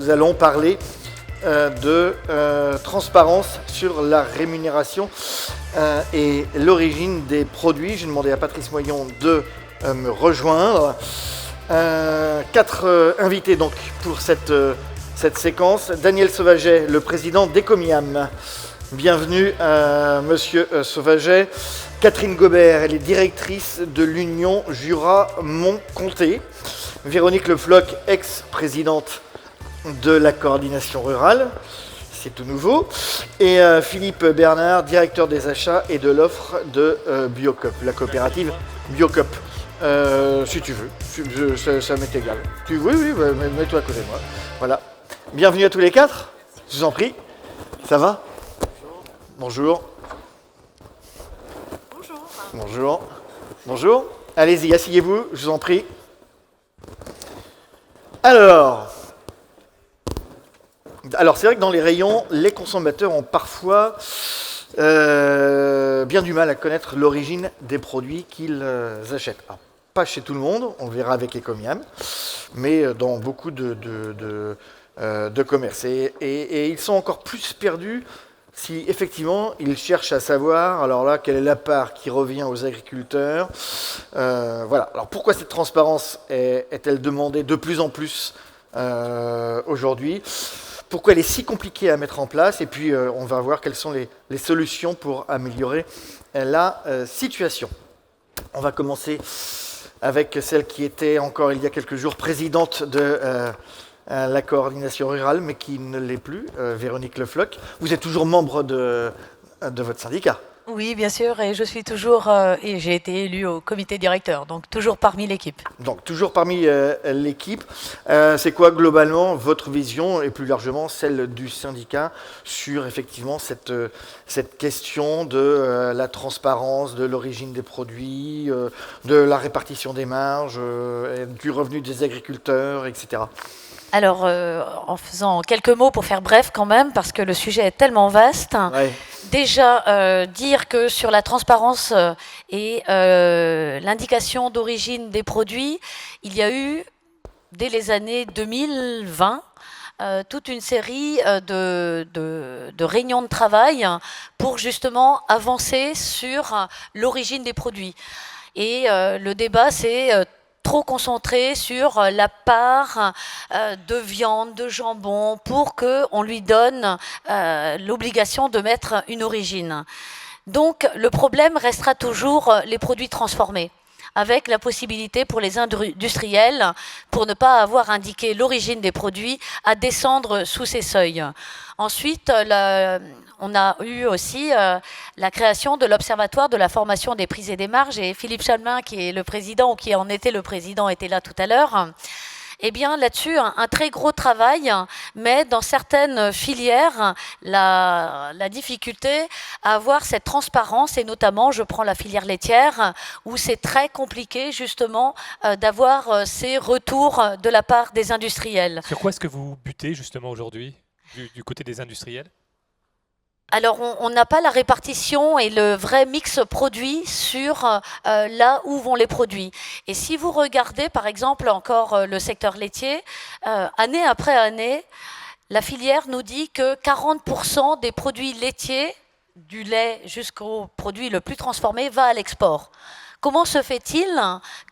Nous allons parler de transparence sur la rémunération et l'origine des produits. J'ai demandé à Patrice Moyon de me rejoindre. 4 invités donc pour cette séquence. Daniel Sauvaget, le président d'Ecomiam. Bienvenue Monsieur Sauvaget. Catherine Gobert, elle est directrice de l'Union Jura-Mont-Comté. Véronique Le Floch, ex-présidente de la coordination rurale, c'est tout nouveau. Et Philippe Bernard, directeur des achats et de l'offre de Biocop, la coopérative Biocop. Si tu veux, ça m'est égal. Oui, mets-toi à côté de moi. Voilà. Bienvenue à tous les 4, je vous en prie. Ça va ? Bonjour. Bonjour. Allez-y, asseyez-vous, je vous en prie. Alors c'est vrai que dans les rayons, les consommateurs ont parfois bien du mal à connaître l'origine des produits qu'ils achètent. Alors, pas chez tout le monde, on le verra avec Ecomiam, mais dans beaucoup de commerces. Et ils sont encore plus perdus si effectivement ils cherchent à savoir, alors là, quelle est la part qui revient aux agriculteurs. Voilà. Alors pourquoi cette transparence est-elle demandée de plus en plus aujourd'hui ? Pourquoi elle est si compliquée à mettre en place ? Et puis on va voir quelles sont les solutions pour améliorer la situation. On va commencer avec celle qui était encore il y a quelques jours présidente de la coordination rurale, mais qui ne l'est plus, Véronique Le Floch. Vous êtes toujours membre de votre syndicat ? Oui, bien sûr, et je suis toujours, et j'ai été élue au comité directeur, donc toujours parmi l'équipe. Donc toujours parmi l'équipe. C'est quoi globalement votre vision, et plus largement celle du syndicat, sur effectivement cette question de la transparence, de l'origine des produits, de la répartition des marges, du revenu des agriculteurs, etc. Alors, en faisant quelques mots pour faire bref quand même, parce que le sujet est tellement vaste. Ouais. Déjà, dire que sur la transparence et l'indication d'origine des produits, il y a eu, dès les années 2020, toute une série de réunions de travail pour justement avancer sur l'origine des produits. Et le débat, c'est trop concentré sur la part de viande, de jambon, pour qu'on lui donne l'obligation de mettre une origine. Donc le problème restera toujours les produits transformés, avec la possibilité pour les industriels, pour ne pas avoir indiqué l'origine des produits, à descendre sous ces seuils. Ensuite, on a eu aussi la création de l'Observatoire de la formation des prix et des marges, et Philippe Chalmin, qui est le président, ou qui en était le président, était là tout à l'heure. Eh bien, là-dessus, un très gros travail, mais dans certaines filières, la difficulté à avoir cette transparence, et notamment, je prends la filière laitière, où c'est très compliqué, justement, d'avoir ces retours de la part des industriels. Sur quoi est-ce que vous butez, justement, aujourd'hui, du côté des industriels ? Alors, on n'a pas la répartition et le vrai mix produit sur là où vont les produits. Et si vous regardez, par exemple, encore le secteur laitier, année après année, la filière nous dit que 40% des produits laitiers, du lait jusqu'au produit le plus transformé, va à l'export. Comment se fait-il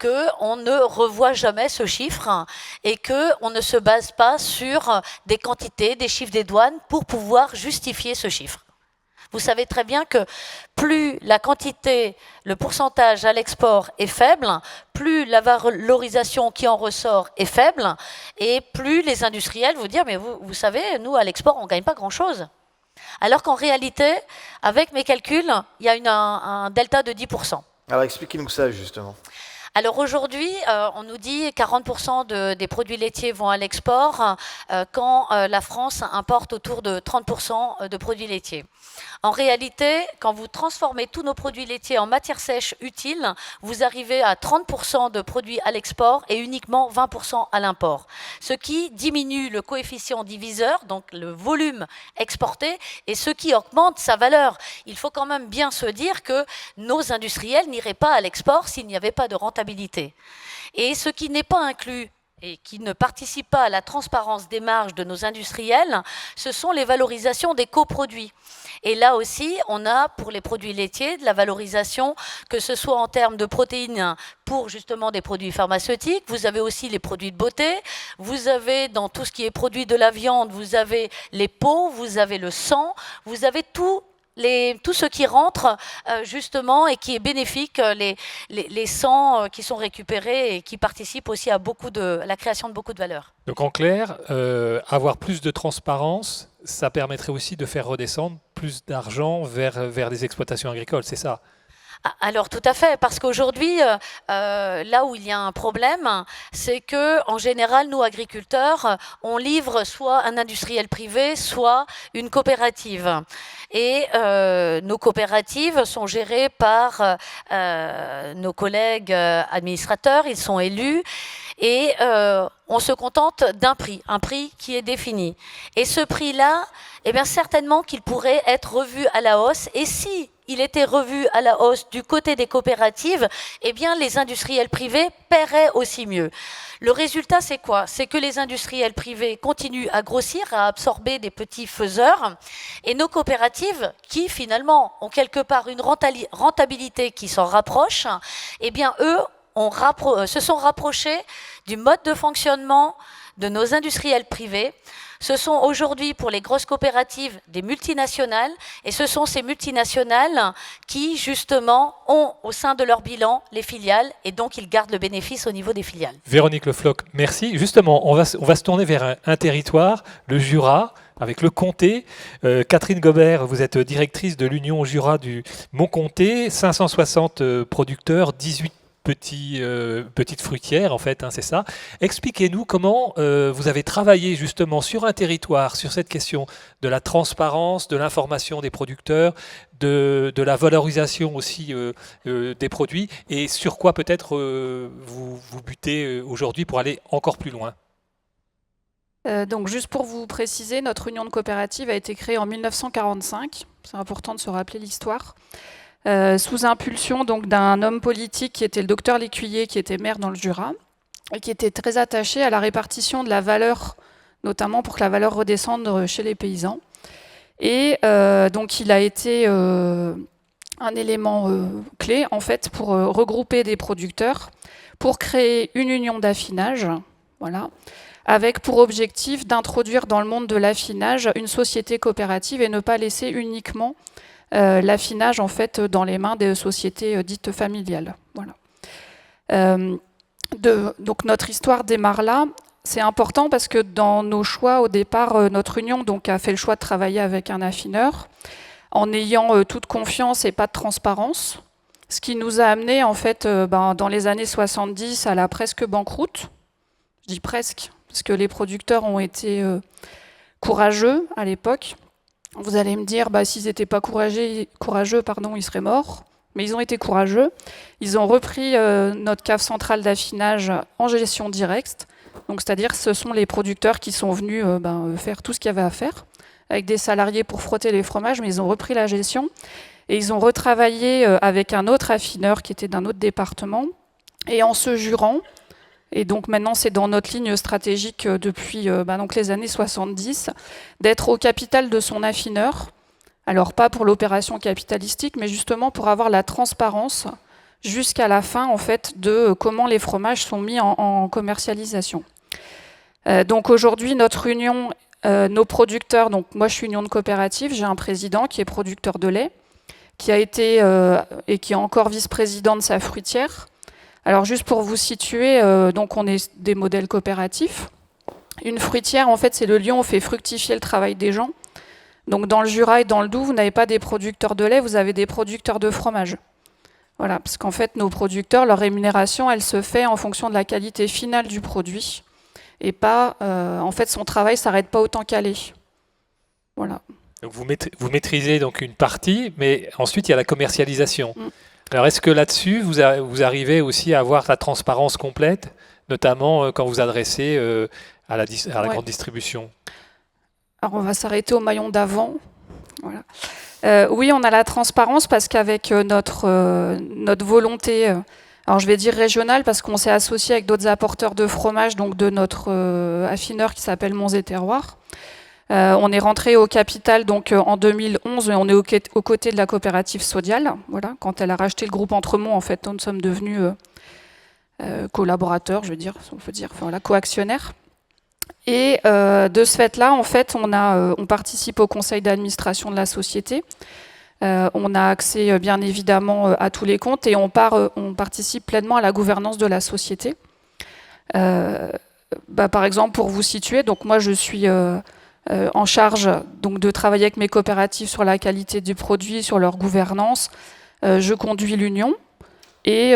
qu'on ne revoit jamais ce chiffre et qu'on ne se base pas sur des quantités, des chiffres des douanes pour pouvoir justifier ce chiffre ? Vous savez très bien que plus la quantité, le pourcentage à l'export est faible, plus la valorisation qui en ressort est faible, et plus les industriels vous disent « mais vous savez, nous à l'export on ne gagne pas grand-chose ». Alors qu'en réalité, avec mes calculs, il y a un delta de 10%. Alors expliquez-nous ça justement. Alors aujourd'hui, on nous dit 40% des produits laitiers vont à l'export quand la France importe autour de 30% de produits laitiers. En réalité, quand vous transformez tous nos produits laitiers en matière sèche utile, vous arrivez à 30% de produits à l'export et uniquement 20% à l'import. Ce qui diminue le coefficient diviseur, donc le volume exporté, et ce qui augmente sa valeur. Il faut quand même bien se dire que nos industriels n'iraient pas à l'export s'il n'y avait pas de rentabilité. Et ce qui n'est pas inclus, et qui ne participent pas à la transparence des marges de nos industriels, ce sont les valorisations des coproduits. Et là aussi, on a pour les produits laitiers de la valorisation, que ce soit en termes de protéines pour justement des produits pharmaceutiques, vous avez aussi les produits de beauté, vous avez dans tout ce qui est produit de la viande, vous avez les peaux, vous avez le sang, vous avez tout ce qui rentre justement et qui est bénéfique, les sangs qui sont récupérés et qui participent aussi à la création de beaucoup de valeur. Donc en clair, avoir plus de transparence, ça permettrait aussi de faire redescendre plus d'argent vers les exploitations agricoles, c'est ça? Alors tout à fait, parce qu'aujourd'hui, là où il y a un problème, c'est que en général, nous agriculteurs, on livre soit un industriel privé, soit une coopérative. Et nos coopératives sont gérées par nos collègues administrateurs, ils sont élus. Et on se contente d'un prix, un prix qui est défini. Et ce prix-là, eh bien certainement qu'il pourrait être revu à la hausse. Et si il était revu à la hausse du côté des coopératives, eh bien les industriels privés paieraient aussi mieux. Le résultat, c'est quoi? C'est que les industriels privés continuent à grossir, à absorber des petits faiseurs, et nos coopératives, qui finalement ont quelque part une rentabilité qui s'en rapproche, eh bien eux se sont rapprochés du mode de fonctionnement de nos industriels privés. Ce sont aujourd'hui pour les grosses coopératives des multinationales, et ce sont ces multinationales qui justement ont au sein de leur bilan les filiales, et donc ils gardent le bénéfice au niveau des filiales. Véronique Le Floch, merci. Justement, on va se tourner vers un territoire, le Jura, avec le Comté. Catherine Gobert, vous êtes directrice de l'Union Jura du Mont-Comté, 560 producteurs, 18 petites fruitières, en fait, hein, c'est ça. Expliquez-nous comment vous avez travaillé justement sur un territoire, sur cette question de la transparence, de l'information des producteurs, de la valorisation aussi des produits, et sur quoi peut-être vous butez aujourd'hui pour aller encore plus loin. Donc juste pour vous préciser, notre union de coopératives a été créée en 1945. C'est important de se rappeler l'histoire. Sous impulsion donc d'un homme politique qui était le docteur Lécuyer, qui était maire dans le Jura, et qui était très attaché à la répartition de la valeur, notamment pour que la valeur redescende chez les paysans. Et donc il a été un élément clé en fait pour regrouper des producteurs, pour créer une union d'affinage, voilà, avec pour objectif d'introduire dans le monde de l'affinage une société coopérative et ne pas laisser uniquement l'affinage en fait dans les mains des sociétés dites familiales. Voilà. Donc notre histoire démarre là. C'est important parce que dans nos choix au départ, notre union donc a fait le choix de travailler avec un affineur en ayant toute confiance et pas de transparence, ce qui nous a amené en fait dans les années 70 à la presque banqueroute. Je dis presque parce que les producteurs ont été courageux à l'époque. Vous allez me dire, s'ils n'étaient pas courageux, ils seraient morts. Mais ils ont été courageux. Ils ont repris notre cave centrale d'affinage en gestion directe. Donc, c'est-à-dire ce sont les producteurs qui sont venus faire tout ce qu'il y avait à faire, avec des salariés pour frotter les fromages, mais ils ont repris la gestion. Et ils ont retravaillé avec un autre affineur qui était d'un autre département. Et en se jurant, et donc maintenant c'est dans notre ligne stratégique depuis donc les années 70, d'être au capital de son affineur. Alors pas pour l'opération capitalistique, mais justement pour avoir la transparence jusqu'à la fin en fait de comment les fromages sont mis en commercialisation. Donc aujourd'hui notre union, nos producteurs, donc moi je suis union de coopérative, j'ai un président qui est producteur de lait, qui a été et qui est encore vice-président de sa fruitière. Alors juste pour vous situer, donc on est des modèles coopératifs. Une fruitière, en fait, c'est le lieu où on fait fructifier le travail des gens. Donc dans le Jura et dans le Doubs, vous n'avez pas des producteurs de lait, vous avez des producteurs de fromage. Voilà, parce qu'en fait, nos producteurs, leur rémunération, elle se fait en fonction de la qualité finale du produit. Et pas, en fait, son travail ne s'arrête pas autant qu'aller. Voilà. Donc vous maîtrisez donc une partie, mais ensuite il y a la commercialisation. Alors, est-ce que là-dessus, vous arrivez aussi à avoir la transparence complète, notamment quand vous adressez à la grande distribution? Alors, on va s'arrêter au maillon d'avant. Voilà. Oui, on a la transparence parce qu'avec notre volonté Alors je vais dire régional parce qu'on s'est associé avec d'autres apporteurs de fromage, donc de notre affineur qui s'appelle Monts et Terroirs. On est rentré au capital donc en 2011 et on est aux côtés de la coopérative Sodial. Voilà, quand elle a racheté le groupe Entremont, en fait, nous sommes devenus collaborateurs, je veux dire, on peut dire, enfin, voilà, co-actionnaires. Et de ce fait-là, en fait, on participe au conseil d'administration de la société. On a accès bien évidemment à tous les comptes et on participe pleinement à la gouvernance de la société. Par exemple, pour vous situer, donc moi je suis en charge donc, de travailler avec mes coopératives sur la qualité du produit, sur leur gouvernance. Je conduis l'union et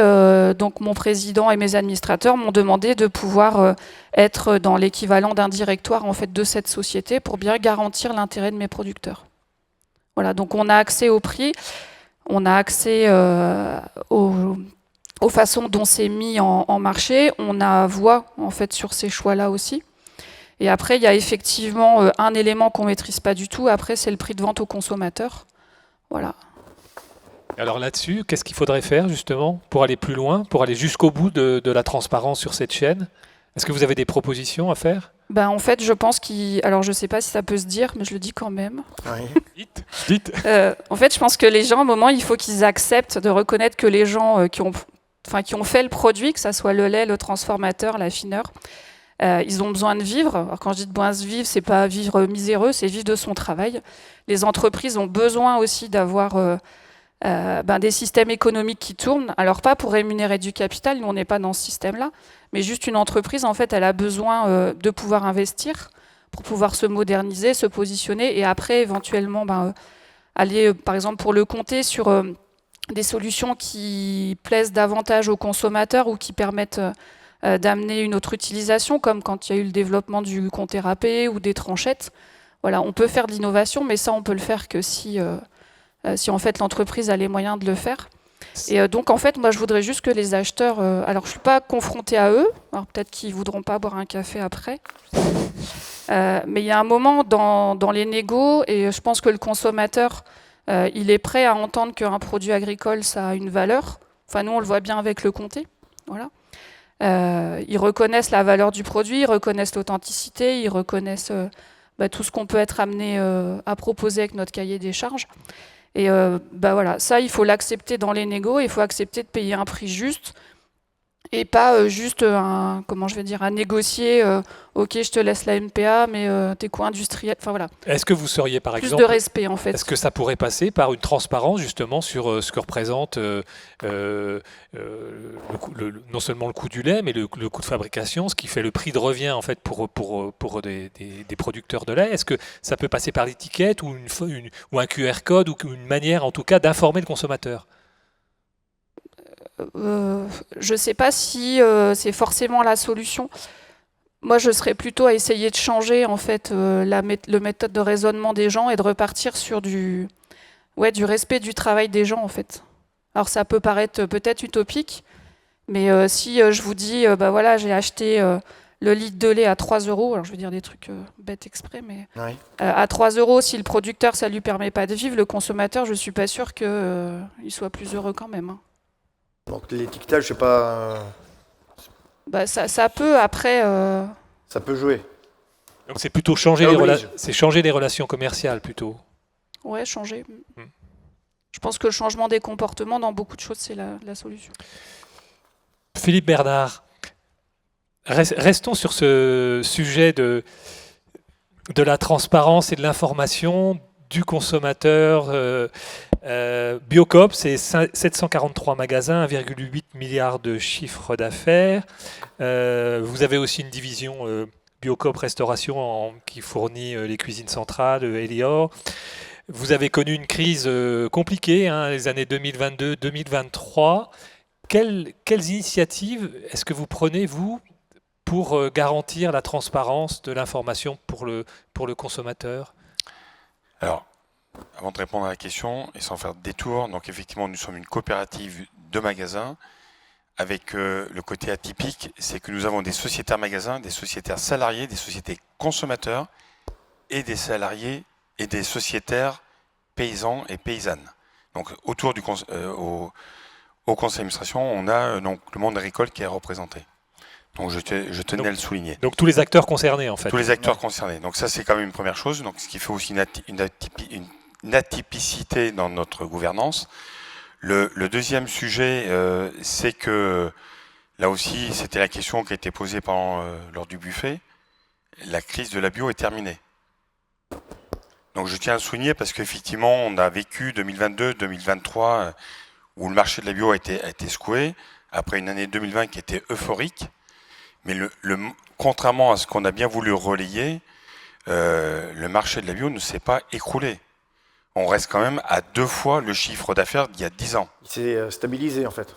donc mon président et mes administrateurs m'ont demandé de pouvoir être dans l'équivalent d'un directoire en fait, de cette société pour bien garantir l'intérêt de mes producteurs. Voilà, donc on a accès au prix, on a accès aux façons dont c'est mis en marché, on a voix en fait sur ces choix-là aussi. Et après, il y a effectivement un élément qu'on ne maîtrise pas du tout, après c'est le prix de vente au consommateur. Voilà. Alors là-dessus, qu'est-ce qu'il faudrait faire justement pour aller plus loin, pour aller jusqu'au bout de la transparence sur cette chaîne? Est-ce que vous avez des propositions à faire? En fait, je pense alors je ne sais pas si ça peut se dire, mais je le dis quand même. Oui. Dites. En fait, je pense que les gens, à un moment, il faut qu'ils acceptent de reconnaître que les gens qui ont fait le produit, que ça soit le lait, le transformateur, l'affineur, ils ont besoin de vivre. Alors, quand je dis de besoin de vivre, c'est pas vivre miséreux, c'est vivre de son travail. Les entreprises ont besoin aussi d'avoir des systèmes économiques qui tournent. Alors pas pour rémunérer du capital, nous on n'est pas dans ce système-là, mais juste une entreprise, en fait, elle a besoin de pouvoir investir pour pouvoir se moderniser, se positionner et après éventuellement aller, par exemple, pour le comté sur des solutions qui plaisent davantage aux consommateurs ou qui permettent d'amener une autre utilisation, comme quand il y a eu le développement du comté râpé ou des tranchettes. Voilà, on peut faire de l'innovation, mais ça, on peut le faire que si en fait l'entreprise a les moyens de le faire. Et donc en fait, moi je voudrais juste que les acheteurs, alors je ne suis pas confrontée à eux, alors peut-être qu'ils ne voudront pas boire un café après, mais il y a un moment dans les négos, et je pense que le consommateur, il est prêt à entendre qu'un produit agricole, ça a une valeur. Enfin nous on le voit bien avec le comté, voilà. Ils reconnaissent la valeur du produit, ils reconnaissent l'authenticité, ils reconnaissent tout ce qu'on peut être amené à proposer avec notre cahier des charges. Et voilà, ça, il faut l'accepter dans les négos, il faut accepter de payer un prix juste et pas juste un négocier, ok, je te laisse la MPA, mais t'es quoi industriel, enfin voilà. Est-ce que vous seriez par exemple... Plus de respect en fait. Est-ce que ça pourrait passer par une transparence justement sur ce que représente non seulement le coût du lait, mais le coût de fabrication, ce qui fait le prix de revient en fait pour des producteurs de lait? Est-ce que ça peut passer par l'étiquette ou un QR code ou une manière en tout cas d'informer le consommateur? Je ne sais pas si c'est forcément la solution. Moi, je serais plutôt à essayer de changer en fait la méthode de raisonnement des gens et de repartir sur du respect du travail des gens en fait. Alors ça peut paraître peut-être utopique, mais si je vous dis voilà, j'ai acheté le litre de lait à 3 €, alors je vais dire des trucs bêtes exprès, mais à 3 €, si le producteur ça lui permet pas de vivre, le consommateur, je suis pas sûre qu'il soit plus heureux quand même. Hein. Donc l'étiquetage, je sais pas. Ça peut après. Ça peut jouer. Donc c'est plutôt changer les relations commerciales plutôt. Ouais, changer. Je pense que le changement des comportements dans beaucoup de choses, c'est la solution. Philippe Bernard, restons sur ce sujet de la transparence et de l'information du consommateur. Biocoop, c'est 743 magasins, 1,8 milliard de chiffre d'affaires. Vous avez aussi une division Biocoop Restauration qui fournit les cuisines centrales, Elior. Vous avez connu une crise compliquée, les années 2022-2023. Quelles initiatives est-ce que vous prenez, vous, pour garantir la transparence de l'information pour le consommateur? Alors, avant de répondre à la question, et sans faire de détour, donc effectivement, nous sommes une coopérative de magasins, avec le côté atypique, c'est que nous avons des sociétaires magasins, des sociétaires salariés, des sociétés consommateurs, et des salariés et des sociétaires paysans et paysannes. Donc autour au conseil d'administration, on a donc le monde agricole qui est représenté. Donc je tenais à le souligner. Donc tous les acteurs concernés, en fait. Tous les acteurs concernés. Donc ça, c'est quand même une première chose. Donc ce qui fait aussi une atypicité dans notre gouvernance. Le deuxième sujet, c'est que là aussi, c'était la question qui a été posée lors du buffet. La crise de la bio est terminée. Donc je tiens à le souligner parce qu'effectivement, on a vécu 2022-2023 où le marché de la bio a été secoué, après une année 2020 qui était euphorique. Mais contrairement à ce qu'on a bien voulu relayer, le marché de la bio ne s'est pas écroulé. On reste quand même à 2 fois le chiffre d'affaires d'il y a 10 ans. Il s'est stabilisé en fait.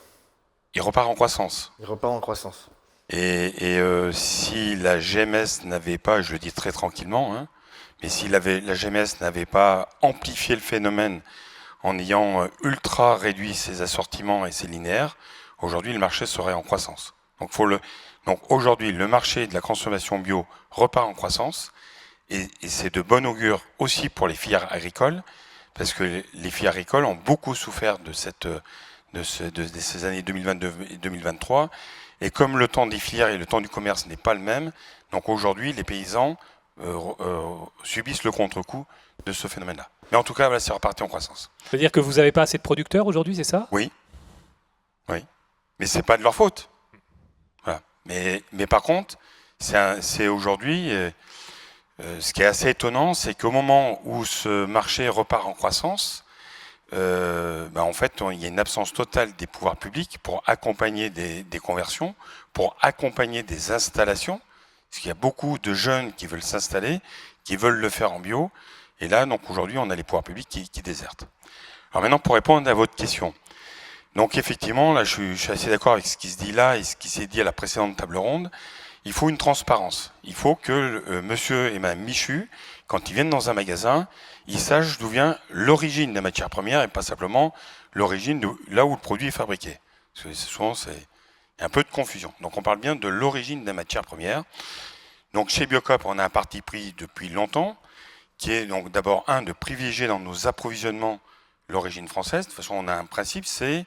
Il repart en croissance. Il repart en croissance. Et si la GMS n'avait pas, je le dis très tranquillement, hein, mais si la GMS n'avait pas amplifié le phénomène en ayant ultra réduit ses assortiments et ses linéaires, aujourd'hui le marché serait en croissance. Donc aujourd'hui le marché de la consommation bio repart en croissance et c'est de bon augure aussi pour les filières agricoles parce que les filières agricoles ont beaucoup souffert de ces années 2022 et 2023 et comme le temps des filières et le temps du commerce n'est pas le même, donc aujourd'hui les paysans subissent le contre-coup de ce phénomène-là. Mais en tout cas, voilà, c'est reparti en croissance. C'est-à-dire que vous n'avez pas assez de producteurs aujourd'hui, c'est ça ? Oui. Mais c'est pas de leur faute. Voilà. Mais par contre, c'est aujourd'hui, ce qui est assez étonnant, c'est qu'au moment où ce marché repart en croissance, en fait, il y a une absence totale des pouvoirs publics pour accompagner des conversions, pour accompagner des installations, parce qu'il y a beaucoup de jeunes qui veulent s'installer, qui veulent le faire en bio, et là, donc aujourd'hui, on a les pouvoirs publics qui désertent. Alors maintenant, pour répondre à votre question, donc effectivement, là, je suis assez d'accord avec ce qui se dit là et ce qui s'est dit à la précédente table ronde. Il faut une transparence. Il faut que monsieur et madame Michu, quand ils viennent dans un magasin, ils sachent d'où vient l'origine des matières premières et pas simplement l'origine de là où le produit est fabriqué. Parce que souvent, il y a un peu de confusion. Donc on parle bien de l'origine des matières premières. Donc chez Biocoop, on a un parti pris depuis longtemps, qui est donc d'abord de privilégier dans nos approvisionnements l'origine française. De toute façon, on a un principe, c'est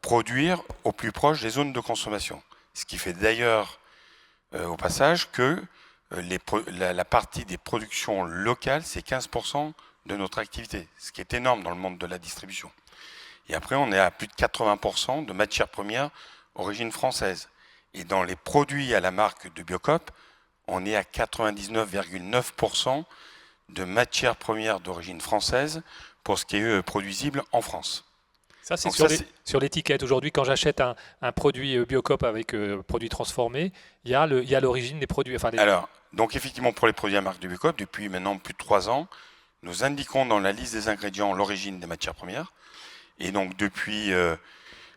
produire au plus proche des zones de consommation. Ce qui fait d'ailleurs, au passage, que la partie des productions locales, c'est 15% de notre activité, ce qui est énorme dans le monde de la distribution. Et après, on est à plus de 80% de matières premières origine française. Et dans les produits à la marque de Biocoop, on est à 99,9% de matières premières d'origine française pour ce qui est produisible en France. Ça, c'est donc sur l'étiquette. Aujourd'hui, quand j'achète un produit Biocoop avec produit transformé, il y a l'origine des produits. Alors, donc effectivement, pour les produits à marque de Biocoop, depuis maintenant plus de 3 ans, nous indiquons dans la liste des ingrédients l'origine des matières premières. Et donc, depuis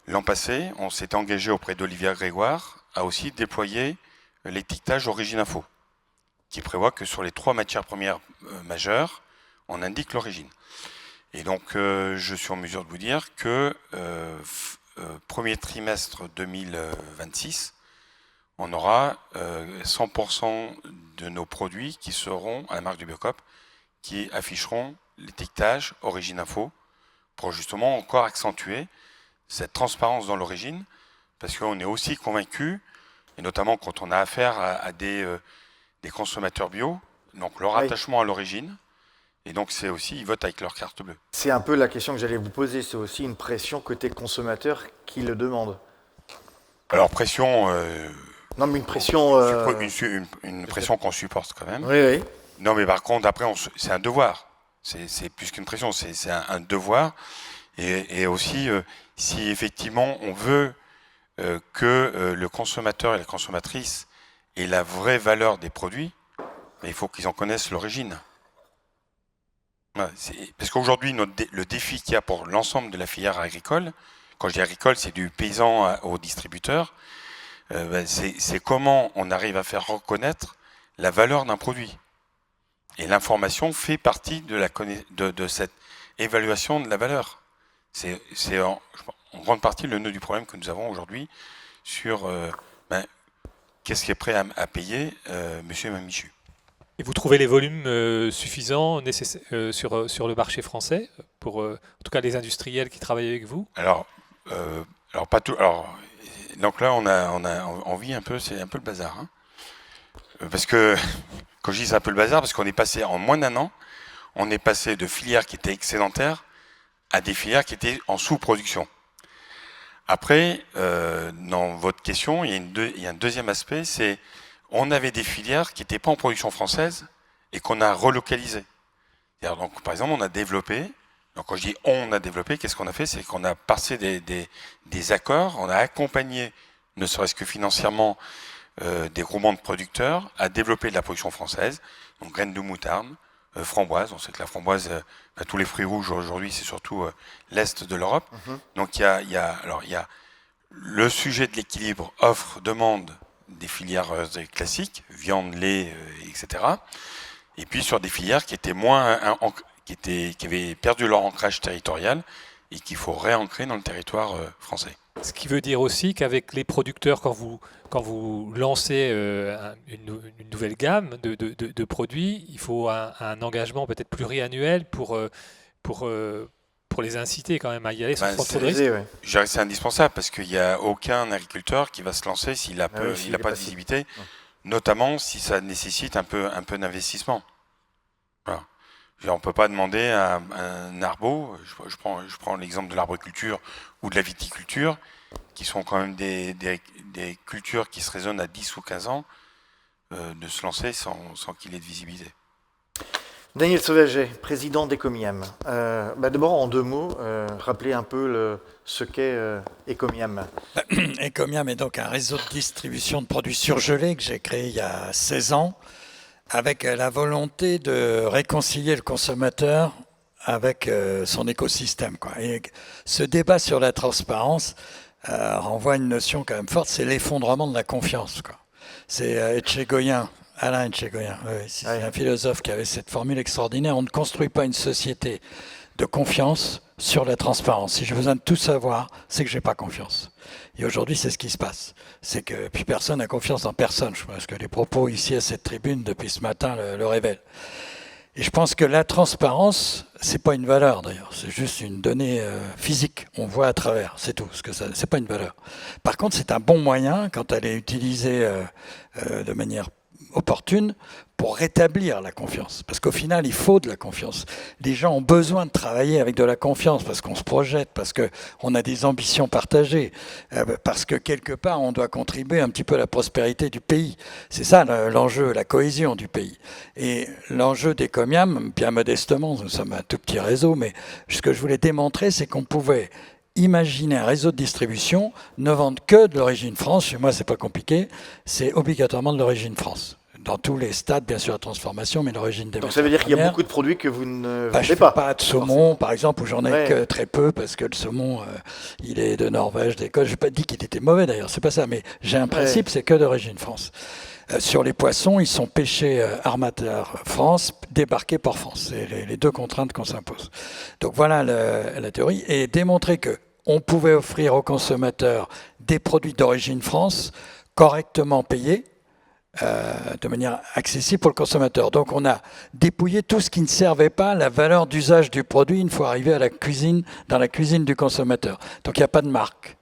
l'an passé, on s'est engagé auprès d'Olivia Grégoire à aussi déployer l'étiquetage Origine Info, qui prévoit que sur les 3 matières premières majeures, on indique l'origine. Et donc, je suis en mesure de vous dire que premier trimestre 2026, on aura 100% de nos produits qui seront à la marque du Biocoop, qui afficheront l'étiquetage Origine Info, pour justement encore accentuer cette transparence dans l'origine, parce qu'on est aussi convaincu, et notamment quand on a affaire à des consommateurs bio, donc leur attachement à l'origine, et donc c'est aussi, ils votent avec leur carte bleue. C'est un peu la question que j'allais vous poser, c'est aussi une pression côté consommateur qui le demande. Alors pression... non mais une pression... une pression qu'on supporte quand même. Oui. Non mais par contre, après, c'est un devoir. C'est plus qu'une pression, c'est un devoir. Et aussi, si effectivement on veut que le consommateur et la consommatrice aient la vraie valeur des produits, il faut qu'ils en connaissent l'origine. Parce qu'aujourd'hui, le défi qu'il y a pour l'ensemble de la filière agricole, quand je dis agricole, c'est du paysan au distributeur, c'est comment on arrive à faire reconnaître la valeur d'un produit. Et l'information fait partie de cette évaluation de la valeur. C'est en grande partie le nœud du problème que nous avons aujourd'hui sur qu'est-ce qui est prêt à payer monsieur et madame Michu. Et vous trouvez les volumes suffisants sur le marché français, pour en tout cas les industriels qui travaillent avec vous ? Alors Alors pas tout. Alors donc là on vit un peu, c'est un peu le bazar. Hein. Parce que quand je dis c'est un peu le bazar, parce qu'on est passé en moins d'un an, on est passé de filières qui étaient excédentaires à des filières qui étaient en sous-production. Après, dans votre question, il y a un deuxième aspect, c'est on avait des filières qui n'étaient pas en production française et qu'on a relocalisées. Donc, par exemple, on a développé, donc quand je dis on a développé, qu'est-ce qu'on a fait? C'est qu'on a passé des accords, on a accompagné, ne serait-ce que financièrement, des groupements de producteurs à développer de la production française, donc graines de moutarde, framboise. On sait que la framboise, tous les fruits rouges aujourd'hui, c'est surtout l'est de l'Europe. Donc il y a le sujet de l'équilibre offre-demande des filières classiques, viande, lait, etc. Et puis sur des filières qui étaient qui avaient perdu leur ancrage territorial et qu'il faut réancrer dans le territoire français. Ce qui veut dire aussi qu'avec les producteurs, quand vous lancez une nouvelle gamme de produits, il faut un engagement peut-être pluriannuel pour les inciter quand même à y aller sans trop de risques. Ouais. Je dirais que c'est indispensable parce qu'il n'y a aucun agriculteur qui va se lancer s'il n'a pas de visibilité, notamment si ça nécessite un peu d'investissement. Voilà. On ne peut pas demander à un arbo, je prends l'exemple de l'arboriculture ou de la viticulture, qui sont quand même des cultures qui se raisonnent à 10 ou 15 ans, de se lancer sans qu'il ait de visibilité. Daniel Sauvaget, président d'Ecomiam. D'abord, en 2 mots, rappelez un peu ce qu'est Ecomiam. Ecomiam est donc un réseau de distribution de produits surgelés que j'ai créé il y a 16 ans, avec la volonté de réconcilier le consommateur avec son écosystème, quoi. Et ce débat sur la transparence renvoie à une notion quand même forte, c'est l'effondrement de la confiance, quoi. C'est Etchegoyen, Alain Etchegoyen, c'est un philosophe qui avait cette formule extraordinaire. On ne construit pas une société de confiance sur la transparence. Si j'ai besoin de tout savoir, c'est que j'ai pas confiance. Et aujourd'hui, c'est ce qui se passe. C'est que puis personne n'a confiance en personne. Je pense que les propos ici à cette tribune depuis ce matin le révèlent. Et je pense que la transparence, c'est pas une valeur d'ailleurs, c'est juste une donnée physique. On voit à travers, c'est tout. C'est pas une valeur. Par contre, c'est un bon moyen quand elle est utilisée de manière opportune pour rétablir la confiance. Parce qu'au final, il faut de la confiance. Les gens ont besoin de travailler avec de la confiance parce qu'on se projette, parce qu'on a des ambitions partagées, parce que quelque part, on doit contribuer un petit peu à la prospérité du pays. C'est ça l'enjeu, la cohésion du pays. Et l'enjeu d'Ecomiam, bien modestement, nous sommes un tout petit réseau, mais ce que je voulais démontrer, c'est qu'on pouvait imaginer un réseau de distribution ne vendre que de l'origine France. Chez moi, c'est pas compliqué. C'est obligatoirement de l'origine France. Dans tous les stades, bien sûr, la transformation, mais l'origine des matières premières. Donc ça veut dire qu'il y a beaucoup de produits que vous ne vendez je pas. Pas de saumon, par exemple, où j'en ai que très peu, parce que le saumon, il est de Norvège, d'Écosse. Je n'ai pas dit qu'il était mauvais d'ailleurs, c'est pas ça, mais j'ai un principe, c'est que d'origine France. Sur les poissons, ils sont pêchés armateur France, débarqués Port France. C'est les 2 contraintes qu'on s'impose. Donc voilà la théorie. Et démontrer qu'on pouvait offrir aux consommateurs des produits d'origine France correctement payés, de manière accessible pour le consommateur. Donc on a dépouillé tout ce qui ne servait pas à la valeur d'usage du produit une fois arrivé à la cuisine, dans la cuisine du consommateur. Donc il n'y a pas de marque.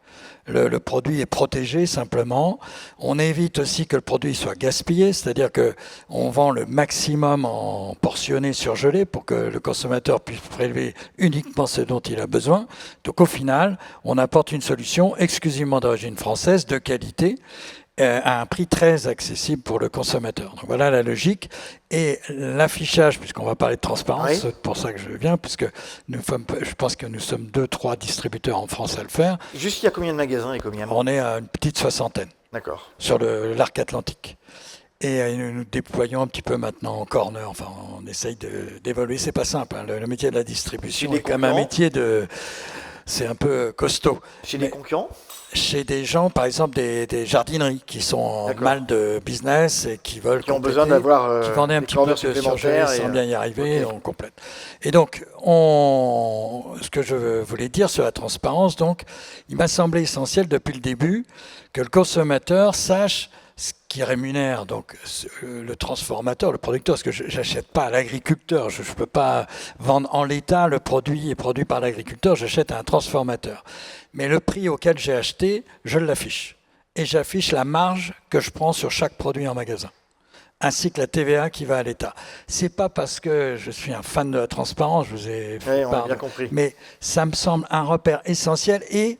Le produit est protégé simplement. On évite aussi que le produit soit gaspillé, c'est-à-dire qu'on vend le maximum en portionné surgelé pour que le consommateur puisse prélever uniquement ce dont il a besoin. Donc au final, on apporte une solution exclusivement d'origine française, de qualité, à un prix très accessible pour le consommateur. Donc voilà la logique. Et l'affichage, puisqu'on va parler de transparence, c'est pour ça que je viens, puisque je pense que nous sommes 2-3 distributeurs en France à le faire. Juste, il y a combien de magasins et combien? On est à une petite 60aine. D'accord. Sur l'arc atlantique. Et nous déployons un petit peu maintenant en corner. Enfin, on essaye d'évoluer. C'est pas simple. Hein. Le métier de la distribution est quand même un métier c'est un peu costaud. Chez des concurrents? Chez des gens, par exemple, des jardineries qui sont en mal de business et qui veulent ont besoin d'avoir qui vendaient un petit peu de surgelé sans bien y arriver, on complète. Et donc, ce que je voulais dire sur la transparence, donc, il m'a semblé essentiel depuis le début que le consommateur sache ce qui rémunère donc le transformateur, le producteur, parce que je n'achète pas à l'agriculteur, je ne peux pas vendre en l'état le produit est produit par l'agriculteur, j'achète à un transformateur. Mais le prix auquel j'ai acheté, je l'affiche. Et j'affiche la marge que je prends sur chaque produit en magasin, ainsi que la TVA qui va à l'État. C'est pas parce que je suis un fan de la transparence, je vous ai on a bien compris. Mais ça me semble un repère essentiel et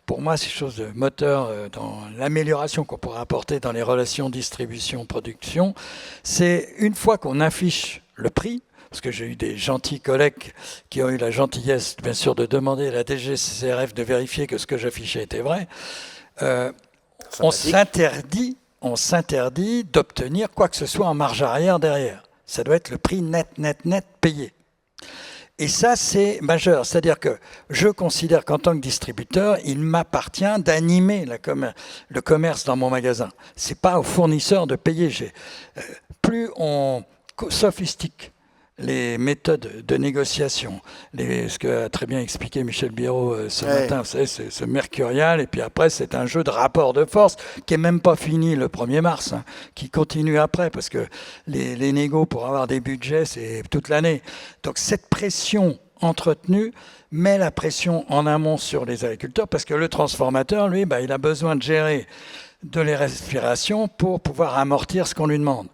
pour moi, c'est chose de moteur dans l'amélioration qu'on pourrait apporter dans les relations distribution-production. C'est une fois qu'on affiche le prix, parce que j'ai eu des gentils collègues qui ont eu la gentillesse, bien sûr, de demander à la DGCCRF de vérifier que ce que j'affichais était vrai, on s'interdit d'obtenir quoi que ce soit en marge arrière derrière. Ça doit être le prix net payé. Et ça, c'est majeur. C'est-à-dire que je considère qu'en tant que distributeur, il m'appartient d'animer le commerce dans mon magasin. Ce n'est pas au fournisseur de payer. Plus on sophistique les méthodes de négociation, ce que a très bien expliqué Michel Biérot ce matin, vous savez, c'est ce mercurial, et puis après c'est un jeu de rapport de force qui n'est même pas fini le 1er mars, qui continue après, parce que les négos pour avoir des budgets, c'est toute l'année. Donc cette pression entretenue met la pression en amont sur les agriculteurs, parce que le transformateur, lui, il a besoin de gérer de les respirations pour pouvoir amortir ce qu'on lui demande.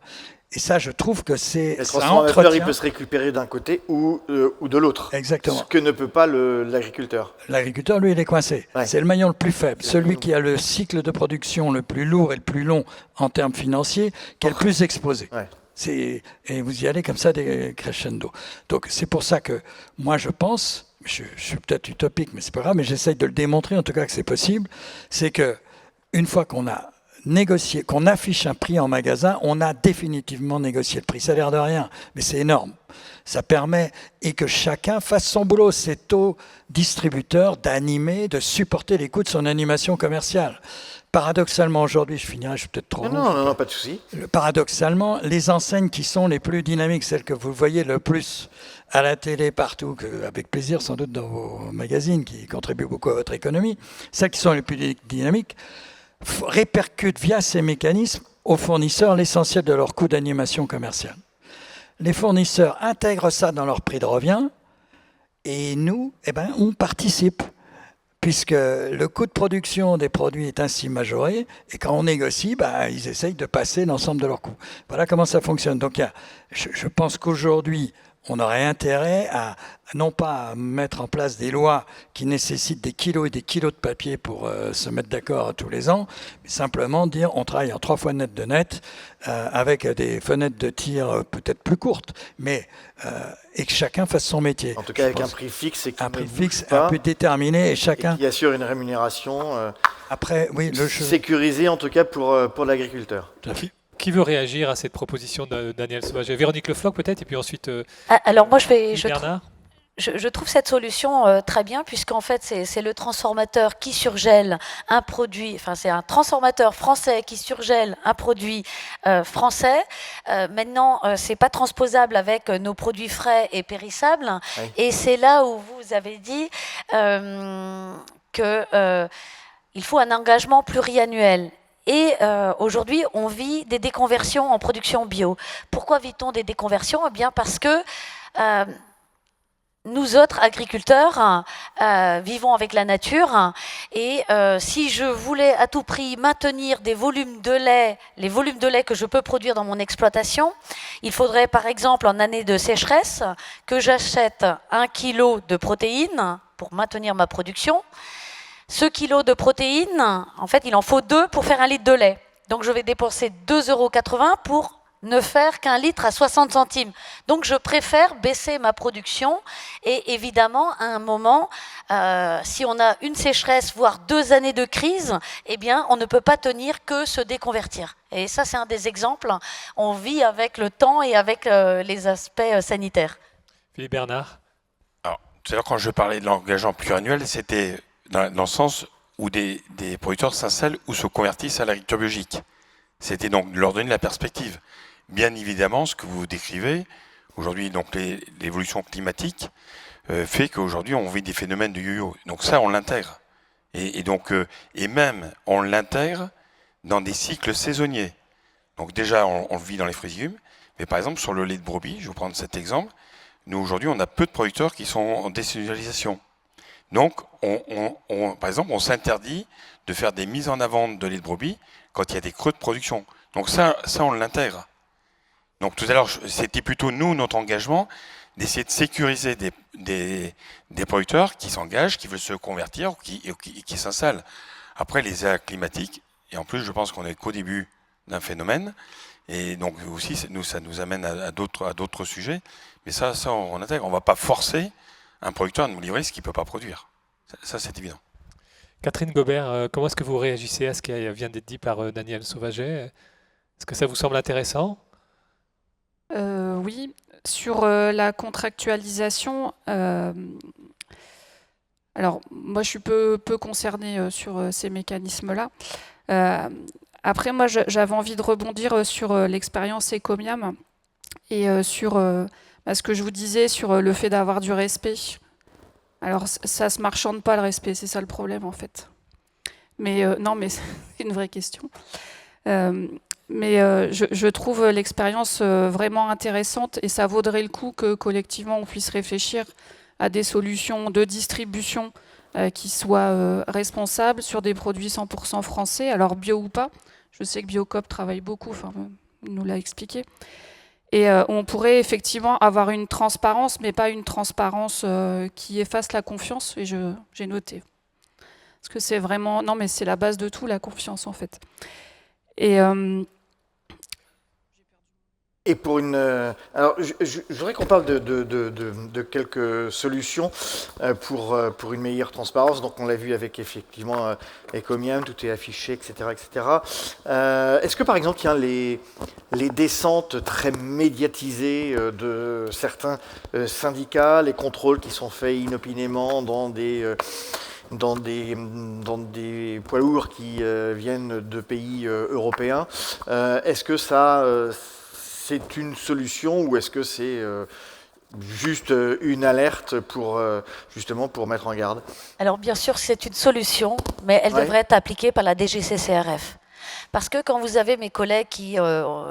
Et ça, je trouve que c'est... Le transformateur, il peut se récupérer d'un côté ou de l'autre. Exactement. Ce que ne peut pas l'agriculteur. L'agriculteur, lui, il est coincé. Ouais. C'est le maillon le plus faible. Celui qui a le cycle de production le plus lourd et le plus long en termes financiers, qui est le plus exposé. Ouais. Et vous y allez comme ça, des crescendo. Donc, c'est pour ça que moi, je pense, je suis peut-être utopique, mais c'est pas grave, mais j'essaye de le démontrer, en tout cas que c'est possible, c'est que une fois qu'on a négocier, qu'on affiche un prix en magasin, on a définitivement négocié le prix. Ça a l'air de rien, mais c'est énorme. Ça permet, et que chacun fasse son boulot. C'est au distributeur d'animer, de supporter les coûts de son animation commerciale. Paradoxalement, aujourd'hui, je finirai, je suis peut-être trop long. Non, pas de souci. Paradoxalement, les enseignes qui sont les plus dynamiques, celles que vous voyez le plus à la télé, partout, avec plaisir sans doute dans vos magazines, qui contribuent beaucoup à votre économie, celles qui sont les plus dynamiques, répercutent via ces mécanismes aux fournisseurs l'essentiel de leur coût d'animation commerciale. Les fournisseurs intègrent ça dans leur prix de revient et nous, on participe puisque le coût de production des produits est ainsi majoré et quand on négocie, ils essayent de passer l'ensemble de leurs coûts. Voilà comment ça fonctionne. Donc je pense qu'aujourd'hui, on aurait intérêt à non pas mettre en place des lois qui nécessitent des kilos et des kilos de papier pour se mettre d'accord tous les ans, mais simplement dire on travaille en 3 fois net de net avec des fenêtres de tir peut-être plus courtes, mais et que chacun fasse son métier. En tout cas, avec un prix fixe et un prix fixe, un peu déterminé et chacun. Et qui assure une rémunération après, oui, sécurisée en tout cas pour l'agriculteur. Tout à fait. Qui veut réagir à cette proposition de Daniel Sauvage? Véronique Lefloc peut-être, et puis ensuite alors moi je trouve cette solution très bien, puisqu'en fait c'est le transformateur qui surgèle un produit, enfin c'est un transformateur français qui surgèle un produit français. Maintenant, c'est pas transposable avec nos produits frais et périssables, oui. Et c'est là où vous avez dit que il faut un engagement pluriannuel. Et aujourd'hui, on vit des déconversions en production bio. Pourquoi vit-on des déconversions? Eh bien parce que nous autres agriculteurs vivons avec la nature et si je voulais à tout prix maintenir des volumes de lait, les volumes de lait que je peux produire dans mon exploitation, il faudrait par exemple en année de sécheresse que j'achète 1 kilo de protéines pour maintenir ma production. Ce kilo de protéines, en fait, il en faut 2 pour faire 1 litre de lait. Donc, je vais dépenser 2,80 € pour ne faire qu'1 litre à 60 centimes. Donc, je préfère baisser ma production. Et évidemment, à un moment, si on a une sécheresse, voire 2 années de crise, eh bien, on ne peut pas tenir que se déconvertir. Et ça, c'est un des exemples. On vit avec le temps et avec les aspects sanitaires. Philippe Bernard. Alors, tout à l'heure, quand je parlais de l'engagement pluriannuel, c'était dans le sens où des producteurs s'installent ou se convertissent à l'agriculture biologique. C'était donc de leur donner la perspective. Bien évidemment, ce que vous décrivez, aujourd'hui, donc l'évolution climatique fait qu'aujourd'hui, on vit des phénomènes de yo-yo. Donc ça, on l'intègre. Et même, on l'intègre dans des cycles saisonniers. Donc déjà, on le vit dans les fruits et légumes, mais par exemple, sur le lait de brebis, je vais vous prendre cet exemple, nous aujourd'hui, on a peu de producteurs qui sont en désaisonnalisation. Donc, par exemple, on s'interdit de faire des mises en avant de lait de brebis quand il y a des creux de production. Donc ça on l'intègre. Donc tout à l'heure, c'était plutôt nous, notre engagement, d'essayer de sécuriser des producteurs qui s'engagent, qui veulent se convertir ou qui s'installent. Après, les aléas climatiques, et en plus, je pense qu'on n'est qu'au début d'un phénomène, et donc aussi, ça nous amène à d'autres sujets, mais ça on intègre. On ne va pas forcer un producteur à nous livrer ce qu'il ne peut pas produire. Ça, c'est évident. Catherine Gobert, comment est-ce que vous réagissez à ce qui vient d'être dit par Daniel Sauvaget? Est-ce que ça vous semble intéressant? Oui, sur la contractualisation, alors moi je suis peu concernée sur ces mécanismes-là. Après, moi j'avais envie de rebondir sur l'expérience Ecomiam et sur ce que je vous disais sur le fait d'avoir du respect. Alors ça se marchande pas le respect, c'est ça le problème en fait. Mais non, mais c'est une vraie question. Mais je trouve l'expérience vraiment intéressante et ça vaudrait le coup que collectivement on puisse réfléchir à des solutions de distribution qui soient responsables sur des produits 100% français, alors bio ou pas. Je sais que Biocoop travaille beaucoup, enfin, il nous l'a expliqué. Et on pourrait effectivement avoir une transparence, mais pas une transparence qui efface la confiance, et j'ai noté. Parce que c'est vraiment... Non, mais c'est la base de tout, la confiance, en fait. Et pour une... alors, je voudrais qu'on parle de quelques solutions pour une meilleure transparence. Donc, on l'a vu avec, effectivement, Ecomiam, tout est affiché, etc. etc. Est-ce que, par exemple, il y a les descentes très médiatisées de certains syndicats, les contrôles qui sont faits inopinément dans des poids lourds qui viennent de pays européens. Est-ce que ça... c'est une solution ou est-ce que c'est juste une alerte pour justement pour mettre en garde? Alors bien sûr c'est une solution, mais elle devrait être appliquée par la DGCCRF. Parce que quand vous avez mes collègues qui,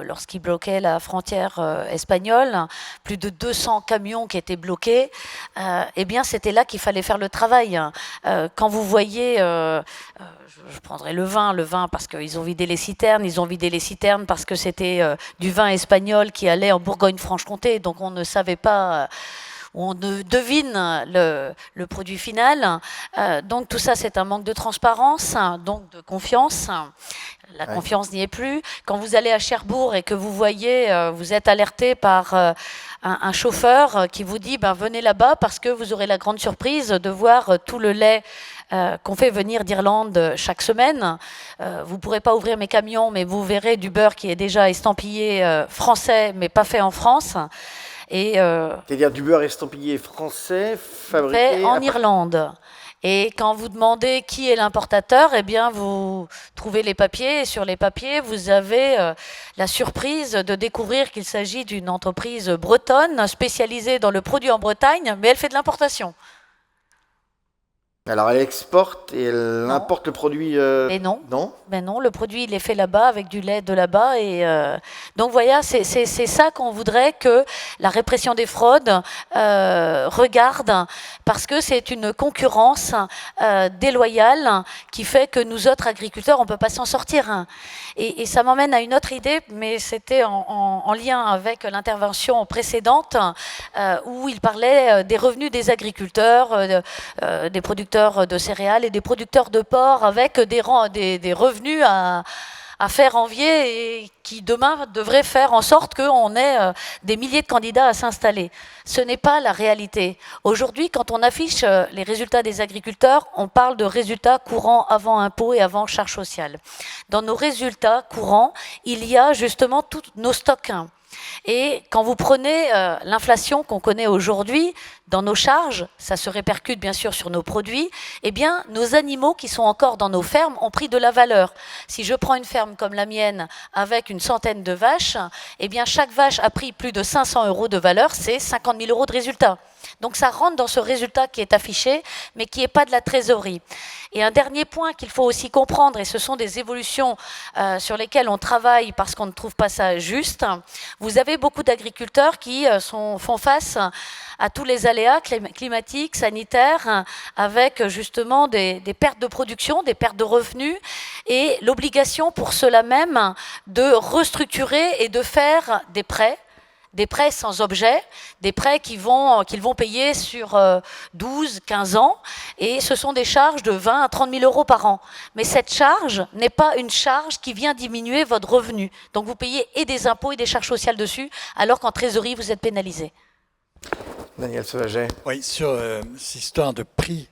lorsqu'ils bloquaient la frontière espagnole, plus de 200 camions qui étaient bloqués, eh bien c'était là qu'il fallait faire le travail. Quand vous voyez, je prendrai le vin parce qu'ils ont vidé les citernes parce que c'était du vin espagnol qui allait en Bourgogne-Franche-Comté, donc on ne savait pas... on devine le produit final. Donc tout ça, c'est un manque de transparence, donc de confiance. La confiance n'y est plus. Quand vous allez à Cherbourg et que vous voyez, vous êtes alerté par un chauffeur qui vous dit venez là-bas parce que vous aurez la grande surprise de voir tout le lait qu'on fait venir d'Irlande chaque semaine. Vous ne pourrez pas ouvrir mes camions, mais vous verrez du beurre qui est déjà estampillé français, mais pas fait en France. C'est-à-dire du beurre estampillé français, fabriqué en Irlande. Et quand vous demandez qui est l'importateur, eh bien vous trouvez les papiers. Et sur les papiers, vous avez la surprise de découvrir qu'il s'agit d'une entreprise bretonne spécialisée dans le produit en Bretagne, mais elle fait de l'importation. Alors elle exporte et elle importe le produit. Et non. Ben non, le produit il est fait là-bas avec du lait de là-bas et donc voilà, c'est ça qu'on voudrait que la répression des fraudes regarde parce que c'est une concurrence déloyale qui fait que nous autres agriculteurs on peut pas s'en sortir. Et ça m'emmène à une autre idée, mais c'était en lien avec l'intervention précédente où il parlait des revenus des agriculteurs, des producteurs de céréales et des producteurs de porc avec des revenus à faire envier et qui demain devraient faire en sorte qu'on ait des milliers de candidats à s'installer. Ce n'est pas la réalité. Aujourd'hui, quand on affiche les résultats des agriculteurs, on parle de résultats courants avant impôts et avant charges sociales. Dans nos résultats courants, il y a justement tous nos stocks. Et quand vous prenez l'inflation qu'on connaît aujourd'hui, dans nos charges, ça se répercute bien sûr sur nos produits, eh bien, nos animaux qui sont encore dans nos fermes ont pris de la valeur. Si je prends une ferme comme la mienne avec une centaine de vaches, eh bien, chaque vache a pris plus de 500 € de valeur, c'est 50 000 € de résultat. Donc ça rentre dans ce résultat qui est affiché, mais qui n'est pas de la trésorerie. Et un dernier point qu'il faut aussi comprendre, et ce sont des évolutions sur lesquelles on travaille parce qu'on ne trouve pas ça juste, vous avez beaucoup d'agriculteurs qui font face à tous les aléas climatiques, sanitaires, avec justement des pertes de production, des pertes de revenus, et l'obligation pour ceux-là même de restructurer et de faire des prêts sans objet, des prêts qu'ils vont payer sur 12, 15 ans, et ce sont des charges de 20 à 30 000 € par an. Mais cette charge n'est pas une charge qui vient diminuer votre revenu. Donc vous payez et des impôts et des charges sociales dessus, alors qu'en trésorerie, vous êtes pénalisé. Daniel Sauvaget. Oui, sur cette histoire de prix,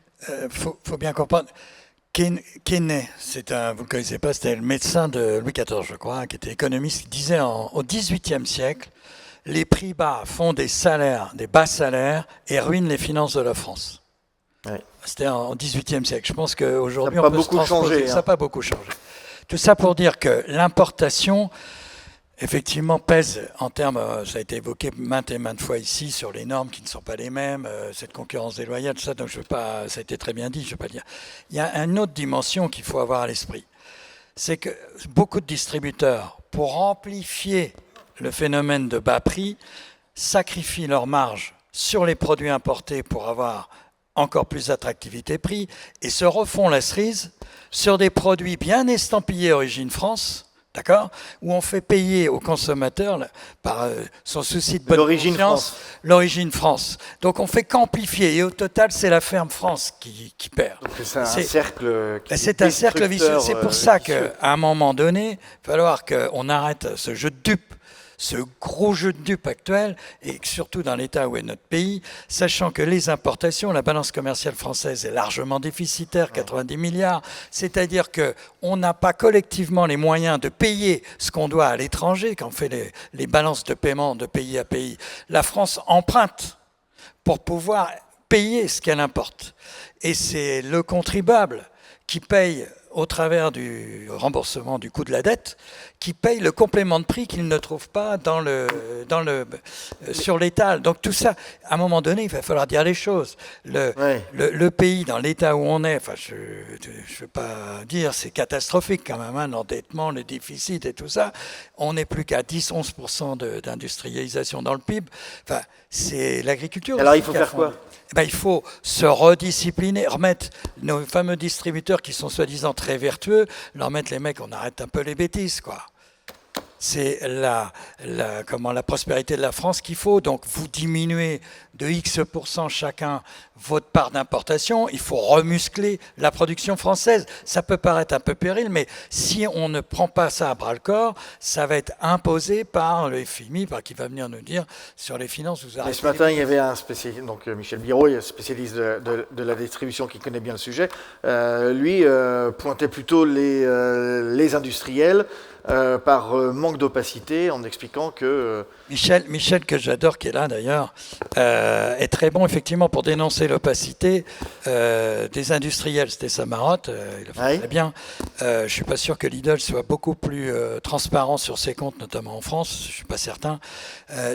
faut bien comprendre. Quesnay, vous ne le connaissez pas, c'était le médecin de Louis XIV, je crois, qui était économiste, qui disait au XVIIIe siècle, les prix bas font des bas salaires et ruinent les finances de la France. Ouais. C'était en XVIIIe siècle. Je pense qu'aujourd'hui, on peut se transposer. Ça n'a pas beaucoup changé. Tout ça pour dire que l'importation, effectivement, pèse en termes, ça a été évoqué maintes et maintes fois ici, sur les normes qui ne sont pas les mêmes, cette concurrence déloyale, tout ça, donc ça a été très bien dit, je ne vais pas le dire. Il y a une autre dimension qu'il faut avoir à l'esprit. C'est que beaucoup de distributeurs, pour amplifier le phénomène de bas prix, sacrifient leur marge sur les produits importés pour avoir encore plus d'attractivité prix et se refont la cerise sur des produits bien estampillés origine France, d'accord, où on fait payer au consommateur par son souci de bonne conscience l'origine France. Donc on fait qu'amplifier et au total c'est la ferme France qui perd. Donc c'est un cercle. C'est un cercle vicieux. C'est pour ça qu'à un moment donné, il va falloir qu'on arrête ce jeu de dupes. Ce gros jeu de dupes actuel, et surtout dans l'état où est notre pays, sachant que les importations, la balance commerciale française est largement déficitaire, 90 milliards, c'est-à-dire qu'on n'a pas collectivement les moyens de payer ce qu'on doit à l'étranger, quand on fait les balances de paiement de pays à pays. La France emprunte pour pouvoir payer ce qu'elle importe. Et c'est le contribuable qui paye au travers du remboursement du coût de la dette, qui paye le complément de prix qu'il ne trouve pas sur l'étal. Donc tout ça, à un moment donné, il va falloir dire les choses. Le pays, dans l'état où on est, enfin, je ne veux pas dire, c'est catastrophique quand même, hein, l'endettement, le déficit et tout ça. On n'est plus qu'à 10-11% d'industrialisation dans le PIB. Enfin, c'est l'agriculture. Alors il faut faire quoi ? Il faut se rediscipliner, remettre nos fameux distributeurs qui sont soi-disant très vertueux, leur mettre les mecs, on arrête un peu les bêtises, quoi. C'est la prospérité de la France qu'il faut. Donc vous diminuez de X% chacun votre part d'importation, il faut remuscler la production française. Ça peut paraître un peu péril, mais si on ne prend pas ça à bras-le-corps, ça va être imposé par le FMI, qui va venir nous dire sur les finances, vous arrêtez. Et ce matin, il y avait un spécialiste, donc Michel Biraud, spécialiste de la distribution qui connaît bien le sujet. Lui pointait plutôt les industriels par manque d'opacité, en expliquant que... Michel, que j'adore, qui est là d'ailleurs, est très bon effectivement pour dénoncer l'opacité des industriels. C'était sa marotte, il le fait très bien. Je ne suis pas sûr que Lidl soit beaucoup plus transparent sur ses comptes, notamment en France, je ne suis pas certain.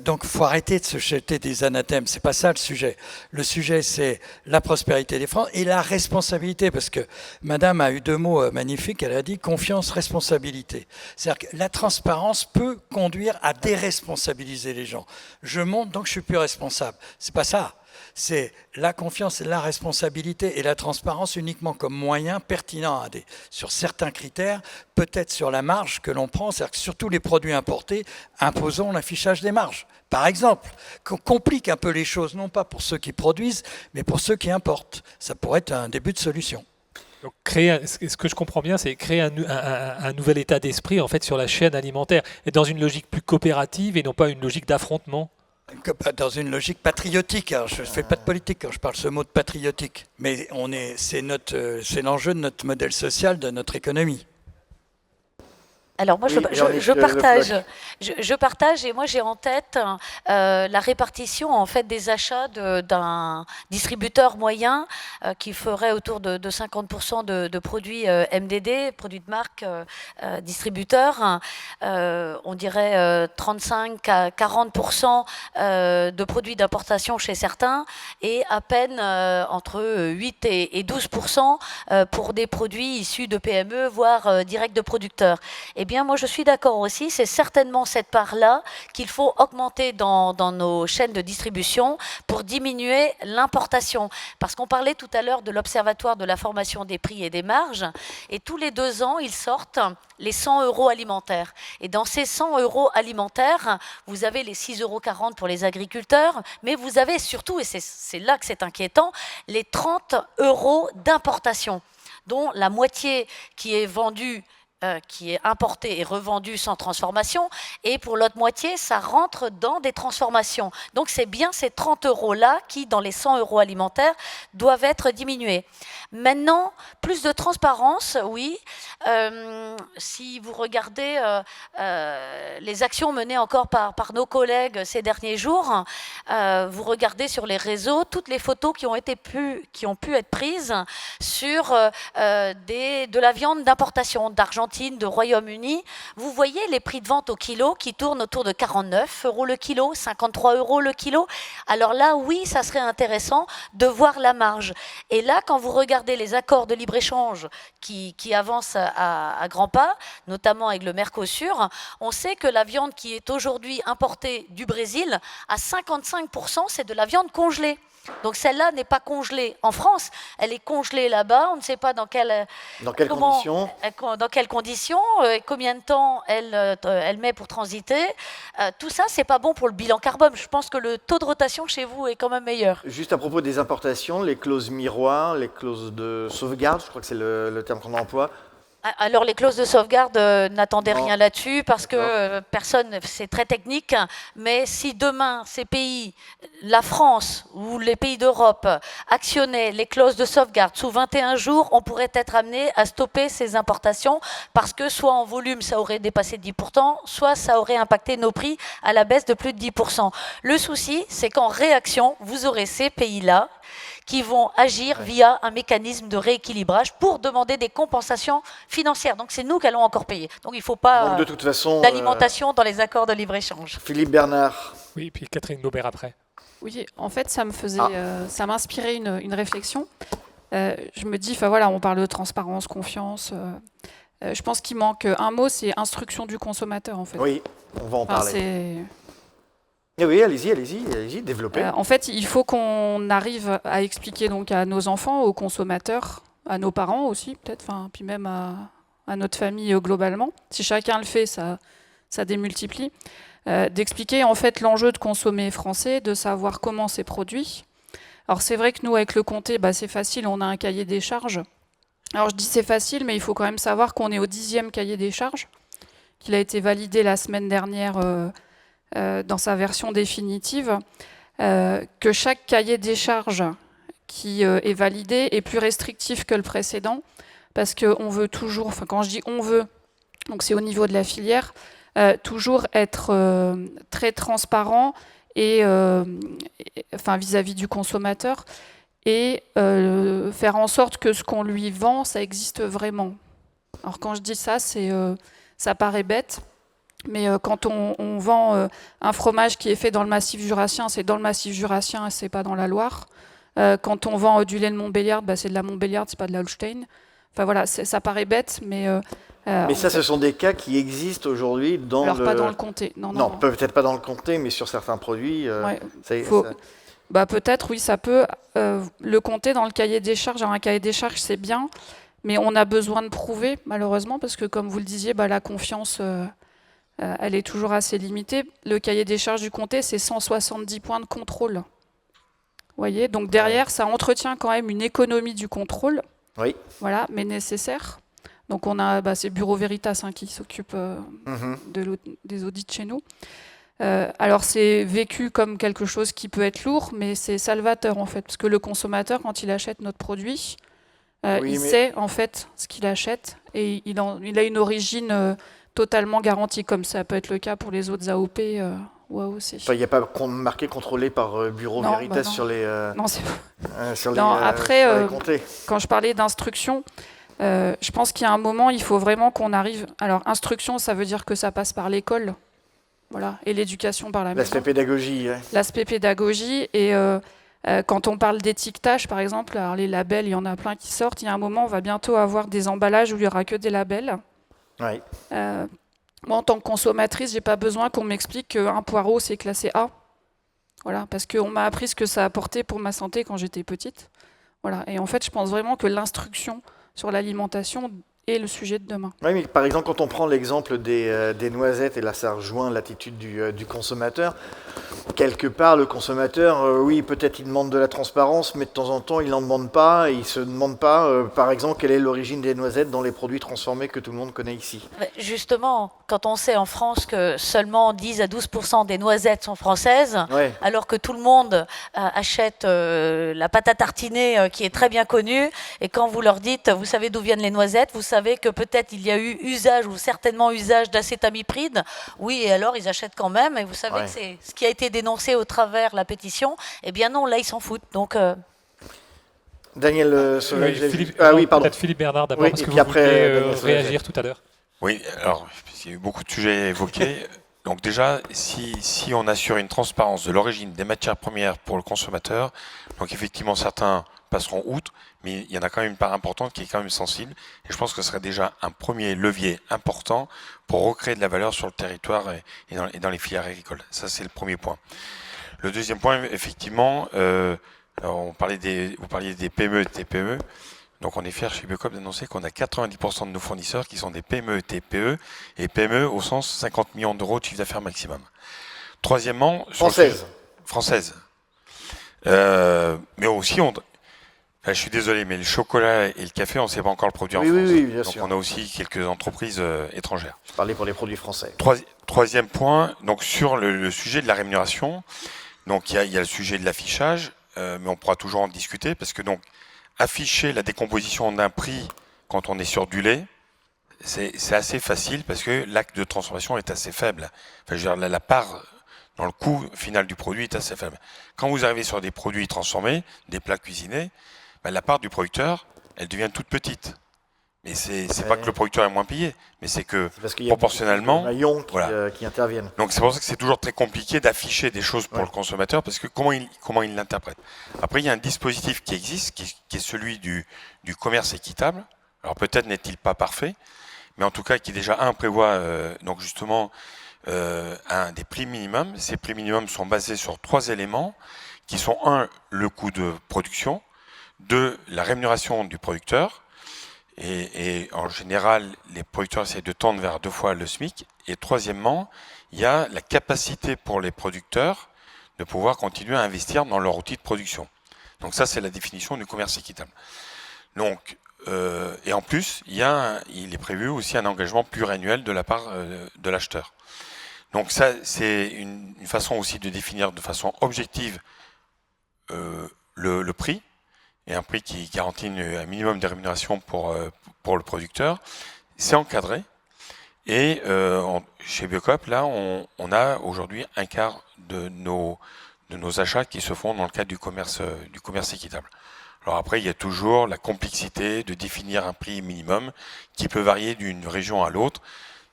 Donc il faut arrêter de se jeter des anathèmes, c'est pas ça le sujet. Le sujet, c'est la prospérité des Français et la responsabilité, parce que madame a eu deux mots magnifiques, elle a dit confiance, responsabilité. C'est-à-dire que la transparence peut conduire à déresponsabiliser les gens. Je monte, donc je suis plus responsable. C'est pas ça. C'est la confiance, la responsabilité et la transparence uniquement comme moyen pertinent sur certains critères, peut-être sur la marge que l'on prend, c'est-à-dire que sur tous les produits importés, imposons l'affichage des marges. Par exemple, qu'on complique un peu les choses, non pas pour ceux qui produisent, mais pour ceux qui importent. Ça pourrait être un début de solution. Donc, ce que je comprends bien, c'est créer un nouvel état d'esprit en fait sur la chaîne alimentaire, et dans une logique plus coopérative et non pas une logique d'affrontement. Dans une logique patriotique. Alors, je ne fais pas de politique quand je parle ce mot de patriotique, mais c'est l'enjeu de notre modèle social, de notre économie. Alors moi, je partage et moi j'ai en tête la répartition en fait des achats d'un distributeur moyen qui ferait autour de 50% de produits MDD, produits de marque, distributeurs. On dirait 35 à 40% de produits d'importation chez certains et à peine entre 8 et 12% pour des produits issus de PME, voire direct de producteurs. Eh bien, moi, je suis d'accord aussi. C'est certainement cette part-là qu'il faut augmenter dans nos chaînes de distribution pour diminuer l'importation. Parce qu'on parlait tout à l'heure de l'Observatoire de la formation des prix et des marges. Et tous les 2 ans, ils sortent les 100 € alimentaires. Et dans ces 100 € alimentaires, vous avez les 6,40 € pour les agriculteurs, mais vous avez surtout, et c'est là que c'est inquiétant, les 30 € d'importation, dont la moitié qui est vendue, qui est importé et revendu sans transformation, et pour l'autre moitié, ça rentre dans des transformations. Donc c'est bien ces 30 € qui, dans les 100 € alimentaires, doivent être diminués. Maintenant, plus de transparence, oui. Si vous regardez les actions menées encore par nos collègues ces derniers jours, vous regardez sur les réseaux toutes les photos qui ont pu être prises sur de la viande d'importation d'Argentine, de Royaume-Uni. Vous voyez les prix de vente au kilo qui tournent autour de 49 € le kilo, 53 € le kilo. Alors là, oui, ça serait intéressant de voir la marge. Et là, quand vous regardez les accords de libre-échange qui avancent à grands pas, notamment avec le Mercosur, on sait que la viande qui est aujourd'hui importée du Brésil, à 55%, c'est de la viande congelée. Donc celle-là n'est pas congelée en France, elle est congelée là-bas, on ne sait pas dans quelles conditions, combien de temps elle met pour transiter. Tout ça, c'est pas bon pour le bilan carbone. Je pense que le taux de rotation chez vous est quand même meilleur. Juste à propos des importations, les clauses miroirs, les clauses de sauvegarde, je crois que c'est le terme qu'on emploie. Alors les clauses de sauvegarde, n'attendez rien là-dessus parce que personne, c'est très technique, mais si demain ces pays, la France ou les pays d'Europe actionnaient les clauses de sauvegarde sous 21 jours, on pourrait être amené à stopper ces importations parce que soit en volume ça aurait dépassé 10%, soit ça aurait impacté nos prix à la baisse de plus de 10%. Le souci, c'est qu'en réaction, vous aurez ces pays-là qui vont agir via un mécanisme de rééquilibrage pour demander des compensations financières. Donc c'est nous qui allons encore payer. Donc il ne faut pas de toute façon, d'alimentation dans les accords de libre-échange. Philippe Bernard. Oui, puis Catherine Gobert après. Oui, en fait, ça m'inspirait une réflexion. Je me dis, voilà, on parle de transparence, confiance. Je pense qu'il manque un mot, c'est instruction du consommateur, en fait. Oui, on va en parler. Oui, allez-y, développez. En fait, il faut qu'on arrive à expliquer donc à nos enfants, aux consommateurs, à nos parents aussi, peut-être, puis même à notre famille globalement. Si chacun le fait, ça démultiplie. D'expliquer en fait l'enjeu de consommer français, de savoir comment c'est produit. Alors c'est vrai que nous, avec le comté, c'est facile, on a un cahier des charges. Alors je dis c'est facile, mais il faut quand même savoir qu'on est au 10e cahier des charges, qu'il a été validé la semaine dernière dans sa version définitive, que chaque cahier des charges qui est validé est plus restrictif que le précédent, parce qu'on veut toujours, quand je dis on veut, donc c'est au niveau de la filière, toujours être très transparent et vis-à-vis du consommateur et faire en sorte que ce qu'on lui vend, ça existe vraiment. Alors quand je dis ça, ça paraît bête, mais quand on vend un fromage qui est fait dans le massif jurassien, c'est dans le massif jurassien et c'est pas dans la Loire. Quand on vend du lait de Montbéliard, c'est de la Montbéliard, c'est pas de la Holstein. Enfin voilà, ça paraît bête, mais ça, ce sont des cas qui existent aujourd'hui dans pas dans le comté. Non. Peut-être pas dans le comté, mais sur certains produits. Peut-être, oui, ça peut. Le comté dans le cahier des charges, un cahier des charges, c'est bien, mais on a besoin de prouver, malheureusement, parce que, comme vous le disiez, la confiance, elle est toujours assez limitée. Le cahier des charges du comté, c'est 170 points de contrôle. Vous voyez, donc derrière, ça entretient quand même une économie du contrôle. Oui. Voilà, mais nécessaire. Donc on a, c'est Bureau Veritas qui s'occupe des audits chez nous. Alors c'est vécu comme quelque chose qui peut être lourd, mais c'est salvateur en fait, parce que le consommateur, quand il achète notre produit, sait en fait ce qu'il achète et il a une origine totalement garantie, comme ça peut être le cas pour les autres AOP ou AOC. Il n'y a pas marqué contrôlé par Bureau Non, Veritas non. sur les Non, c'est sur Non, après, sur les comtés. quand je parlais d'instruction, je pense qu'il y a un moment, il faut vraiment qu'on arrive... Alors, instruction, ça veut dire que ça passe par l'école, voilà, et l'éducation par la maison. L'aspect pédagogie. Ouais. L'aspect pédagogie, et quand on parle d'étiquetage, par exemple, alors les labels, il y en a plein qui sortent, il y a un moment, on va bientôt avoir des emballages où il n'y aura que des labels. Ouais. Moi, en tant que consommatrice, j'ai pas besoin qu'on m'explique qu'un poireau, c'est classé A. Voilà, parce qu'on m'a appris ce que ça apportait pour ma santé quand j'étais petite. Voilà. Et en fait, je pense vraiment que l'instruction sur l'alimentation est le sujet de demain. Oui, mais par exemple, quand on prend l'exemple des noisettes, et là ça rejoint l'attitude du consommateur, quelque part, le consommateur, oui, peut-être il demande de la transparence, mais de temps en temps, il n'en demande pas, et il ne se demande pas, par exemple, quelle est l'origine des noisettes dans les produits transformés que tout le monde connaît ici. Justement, quand on sait en France que seulement 10 à 12% des noisettes sont françaises, Ouais. alors que tout le monde achète la pâte à tartiner qui est très bien connue, et quand vous leur dites, vous savez d'où viennent les noisettes, vous savez que peut-être il y a eu usage ou certainement usage d'acétamipride, oui, et alors ils achètent quand même, et vous savez que c'est ce qui a été dénoncé au travers de la pétition, eh bien non, là ils s'en foutent. Donc, Daniel Philippe, oui, pardon. peut-être Philippe Bernard d'abord, Oui, parce et que puis vous après, vouliez Daniel Sauvaget. réagir tout à l'heure. Oui, alors, il y a eu beaucoup de sujets évoqués. Donc déjà, si on assure une transparence de l'origine des matières premières pour le consommateur, donc effectivement certains passeront outre, mais il y en a quand même une part importante qui est quand même sensible. Et je pense que ce serait déjà un premier levier important pour recréer de la valeur sur le territoire et dans les filières agricoles. Ça, c'est le premier point. Le deuxième point, effectivement, alors vous parliez des PME et TPE. Donc on est fiers chez Biocop d'annoncer qu'on a 90% de nos fournisseurs qui sont des PME, TPE, et PME au sens 50 millions d'euros de chiffre d'affaires maximum. Troisièmement... Française. Mais aussi, je suis désolé, mais le chocolat et le café, on ne sait pas encore le produire en France. Oui, bien donc sûr. on a aussi quelques entreprises étrangères. Je parlais pour les produits français. Troisième point, donc sur le sujet de la rémunération, donc il y a le sujet de l'affichage, mais on pourra toujours en discuter, parce que donc afficher la décomposition d'un prix quand on est sur du lait, c'est assez facile parce que l'acte de transformation est assez faible. Enfin, je veux dire, la part dans le coût final du produit est assez faible. Quand vous arrivez sur des produits transformés, des plats cuisinés, la part du producteur, elle devient toute petite. Mais c'est pas que le producteur est moins payé, mais c'est que parce qu'il y a proportionnellement, maillons voilà. qui interviennent. Donc c'est pour ça que c'est toujours très compliqué d'afficher des choses pour le consommateur, parce que comment il l'interprète. Après, il y a un dispositif qui existe, qui est celui du commerce équitable. Alors peut-être n'est-il pas parfait, mais en tout cas qui déjà prévoit donc justement des prix minimums. Ces prix minimums sont basés sur 3 éléments, qui sont 1, le coût de production, 2, la rémunération du producteur. Et en général, les producteurs essaient de tendre vers 2 fois le SMIC. Et troisièmement, il y a la capacité pour les producteurs de pouvoir continuer à investir dans leur outil de production. Donc ça, c'est la définition du commerce équitable. Donc, et en plus, il est prévu aussi un engagement pluriannuel de la part de l'acheteur. Donc ça, c'est une façon aussi de définir de façon objective le prix, et un prix qui garantit un minimum de rémunération pour le producteur. C'est encadré. Et chez Biocop, là, on a aujourd'hui un quart de nos achats qui se font dans le cadre du commerce équitable. Alors après, il y a toujours la complexité de définir un prix minimum qui peut varier d'une région à l'autre.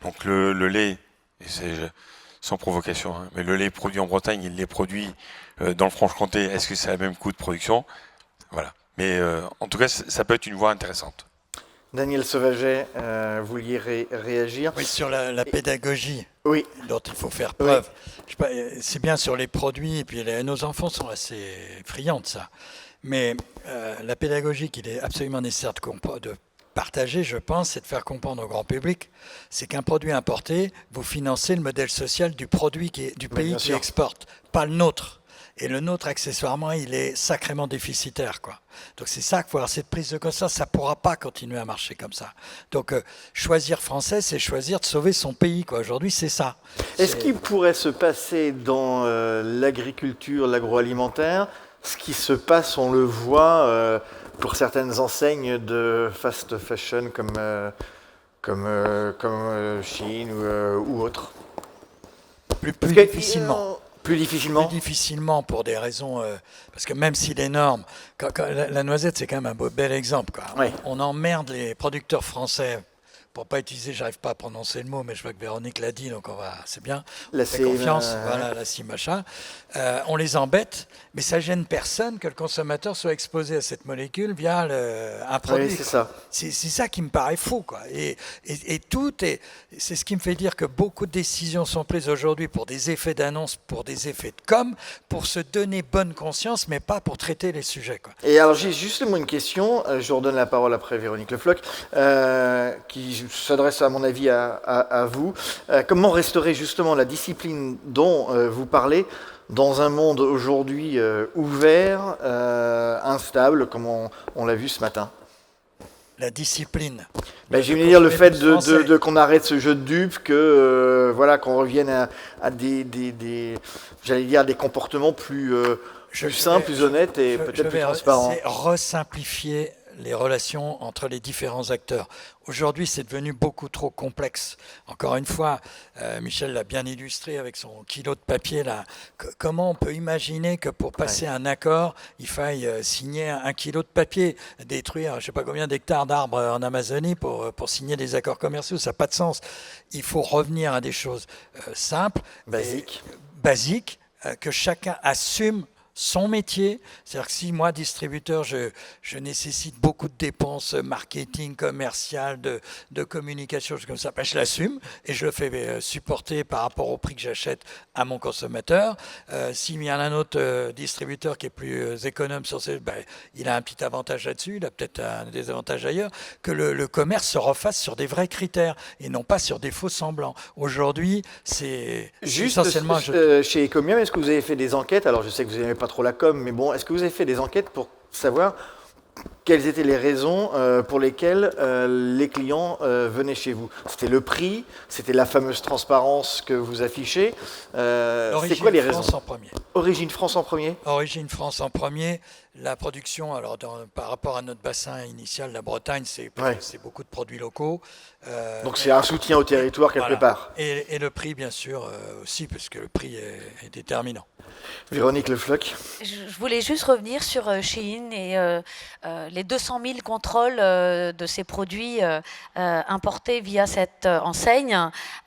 Donc le lait, et c'est sans provocation, hein, mais le lait produit en Bretagne, il est produit dans le Franche-Comté. Est-ce que c'est le même coût de production ? Voilà. Mais en tout cas, ça peut être une voie intéressante. Daniel Sauvaget, vous vouliez réagir ? Oui, sur la pédagogie dont il faut faire preuve. Oui. C'est bien sur les produits, et puis nos enfants sont assez friands de ça. Mais la pédagogie qu'il est absolument nécessaire de partager, je pense, c'est de faire comprendre au grand public, c'est qu'un produit importé, vous financez le modèle social du produit du pays qui exporte, pas le nôtre. Et le nôtre, accessoirement, il est sacrément déficitaire, quoi. Donc c'est ça qu'il faut avoir cette prise de conscience. Ça ne pourra pas continuer à marcher comme ça. Donc choisir français, c'est choisir de sauver son pays, quoi. Aujourd'hui, c'est ça. Est-ce qu'il pourrait se passer dans l'agriculture, l'agroalimentaire, ce qui se passe, on le voit, pour certaines enseignes de fast fashion comme comme Chine ou autre. Plus difficilement. Plus difficilement. Plus difficilement pour des raisons... parce que même si les normes... la noisette, c'est quand même un bel exemple, quoi. Oui. On emmerde les producteurs français... Pour pas utiliser, j'arrive pas à prononcer le mot, mais je vois que Véronique l'a dit, donc c'est bien. La fait confiance, voilà, la machin. On les embête, mais ça gêne personne que le consommateur soit exposé à cette molécule via un produit. Oui, c'est ça. C'est ça qui me paraît faux, quoi. Et c'est ce qui me fait dire que beaucoup de décisions sont prises aujourd'hui pour des effets d'annonce, pour des effets de com, pour se donner bonne conscience, mais pas pour traiter les sujets, quoi. Et alors j'ai justement une question, je redonne la parole après Véronique Le Floch, qui s'adresse à mon avis à vous. Comment restaurer justement la discipline dont vous parlez dans un monde aujourd'hui ouvert, instable, comme on l'a vu ce matin? La discipline. Je vais dire le fait qu'on arrête ce jeu de dupes, que qu'on revienne à j'allais dire des comportements plus simples, plus honnêtes et peut-être plus transparents. C'est resimplifier les relations entre les différents acteurs. Aujourd'hui, c'est devenu beaucoup trop complexe. Encore une fois, Michel l'a bien illustré avec son kilo de papier là. Comment on peut imaginer que pour passer un accord, il faille signer 1 kilo de papier, détruire je ne sais pas combien d'hectares d'arbres en Amazonie pour signer des accords commerciaux? Ça n'a pas de sens. Il faut revenir à des choses simples, basiques, que chacun assume son métier. C'est-à-dire que si moi, distributeur, je nécessite beaucoup de dépenses marketing, commerciales, de communication, comme ça, je l'assume et je le fais supporter par rapport au prix que j'achète à mon consommateur. S'il y a un autre distributeur qui est plus économe sur il a un petit avantage là-dessus, il a peut-être un désavantage ailleurs, que le commerce se refasse sur des vrais critères et non pas sur des faux semblants. Aujourd'hui, c'est essentiellement... Chez Ecomium, est-ce que vous avez fait des enquêtes? Alors je sais que vous n'aimez pas trop la com, mais bon, est-ce que vous avez fait des enquêtes pour savoir quelles étaient les raisons pour lesquelles les clients venaient chez vous? C'était le prix, c'était la fameuse transparence que vous affichez. C'est quoi les raisons? France en premier. Origine France en premier. Origine France en premier. La production, alors par rapport à notre bassin initial, la Bretagne, c'est beaucoup de produits locaux. Donc c'est un soutien au territoire quelque part. Et le prix, bien sûr, aussi, parce que le prix est déterminant. Véronique Le Floch. Je voulais juste revenir sur Shein et les 200 000 contrôles de ces produits importés via cette enseigne.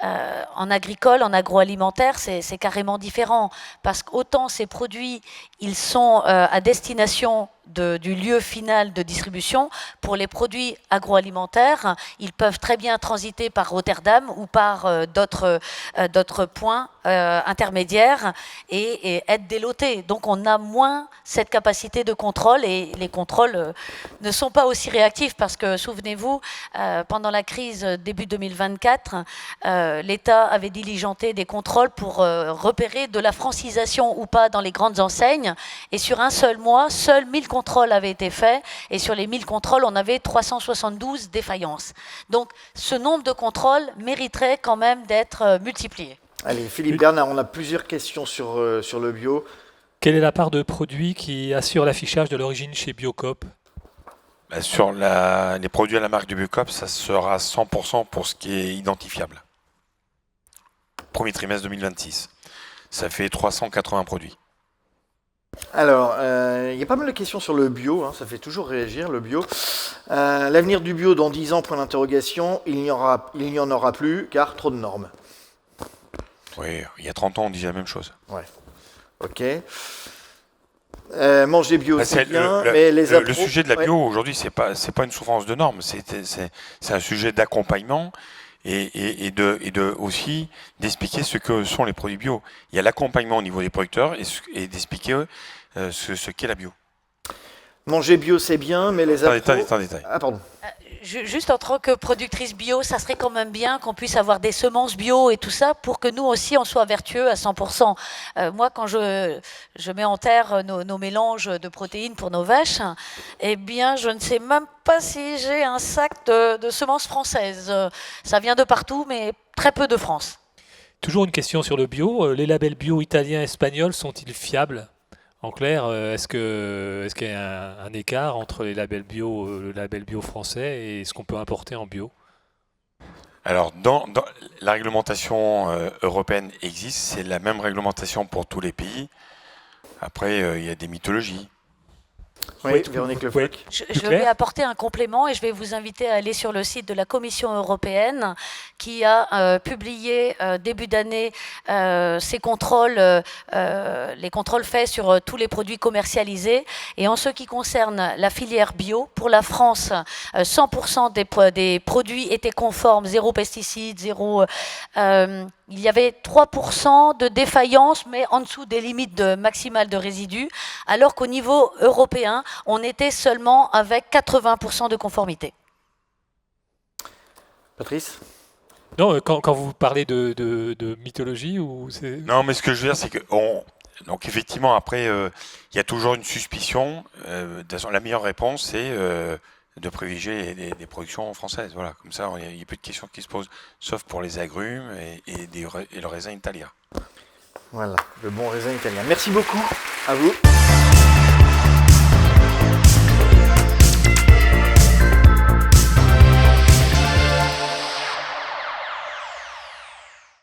En agricole, en agroalimentaire, c'est carrément différent. Parce qu'autant ces produits, ils sont à destination du lieu final de distribution. Pour les produits agroalimentaires, ils peuvent très bien transiter par Rotterdam ou par d'autres points intermédiaires et être délotés. Donc on a moins cette capacité de contrôle et les contrôles ne sont pas aussi réactifs parce que, souvenez-vous, pendant la crise début 2024, l'État avait diligenté des contrôles pour repérer de la francisation ou pas dans les grandes enseignes et sur un seul mois, seuls 1000 contrôles avaient été faits et sur les 1000 contrôles, on avait 372 défaillances. Donc ce nombre de contrôles mériterait quand même d'être multiplié. Allez, Philippe Bernard, on a plusieurs questions sur le bio. Quelle est la part de produits qui assure l'affichage de l'origine chez Biocoop? Sur les produits à la marque du Biocoop, ça sera 100% pour ce qui est identifiable. Premier trimestre 2026. Ça fait 380 produits. Alors, il y a pas mal de questions sur le bio, ça fait toujours réagir, le bio. L'avenir du bio dans 10 ans, point d'interrogation, il n'y en aura plus, car trop de normes. Oui, il y a 30 ans, on disait la même chose. Ouais, ok. Manger bio, c'est bien, mais le sujet de la bio, aujourd'hui, c'est pas une souffrance de normes, c'est un sujet d'accompagnement et aussi d'expliquer ce que sont les produits bio. Il y a l'accompagnement au niveau des producteurs et d'expliquer ce qu'est la bio. Manger bio, c'est bien, mais les Attendez. Ah, pardon. Juste en tant que productrice bio, ça serait quand même bien qu'on puisse avoir des semences bio et tout ça pour que nous aussi on soit vertueux à 100%. Moi, quand je mets en terre nos mélanges de protéines pour nos vaches, eh bien, je ne sais même pas si j'ai un sac de semences françaises. Ça vient de partout, mais très peu de France. Toujours une question sur le bio. Les labels bio italiens et espagnols sont-ils fiables? En clair, est-ce qu'il y a un écart entre les labels bio, le label bio français et ce qu'on peut importer en bio? Alors, dans la réglementation européenne existe, c'est la même réglementation pour tous les pays. Après, il y a des mythologies. Oui, Véronique Le Fouet. Je vais apporter un complément et je vais vous inviter à aller sur le site de la Commission européenne qui a publié début d'année ses contrôles, les contrôles faits sur tous les produits commercialisés. Et en ce qui concerne la filière bio, pour la France, 100% des produits étaient conformes, zéro pesticides, zéro... il y avait 3% de défaillance, mais en dessous des limites maximales de résidus, alors qu'au niveau européen, on était seulement avec 80% de conformité. Patrice ? Non, quand vous parlez de mythologie ou c'est... Non, mais ce que je veux dire, c'est que donc effectivement, après, il y a toujours une suspicion. La meilleure réponse, c'est de privilégier des productions françaises. Voilà, comme ça, il n'y a plus de questions qui se posent, sauf pour les agrumes et le raisin italien. Voilà, le bon raisin italien. Merci beaucoup à vous.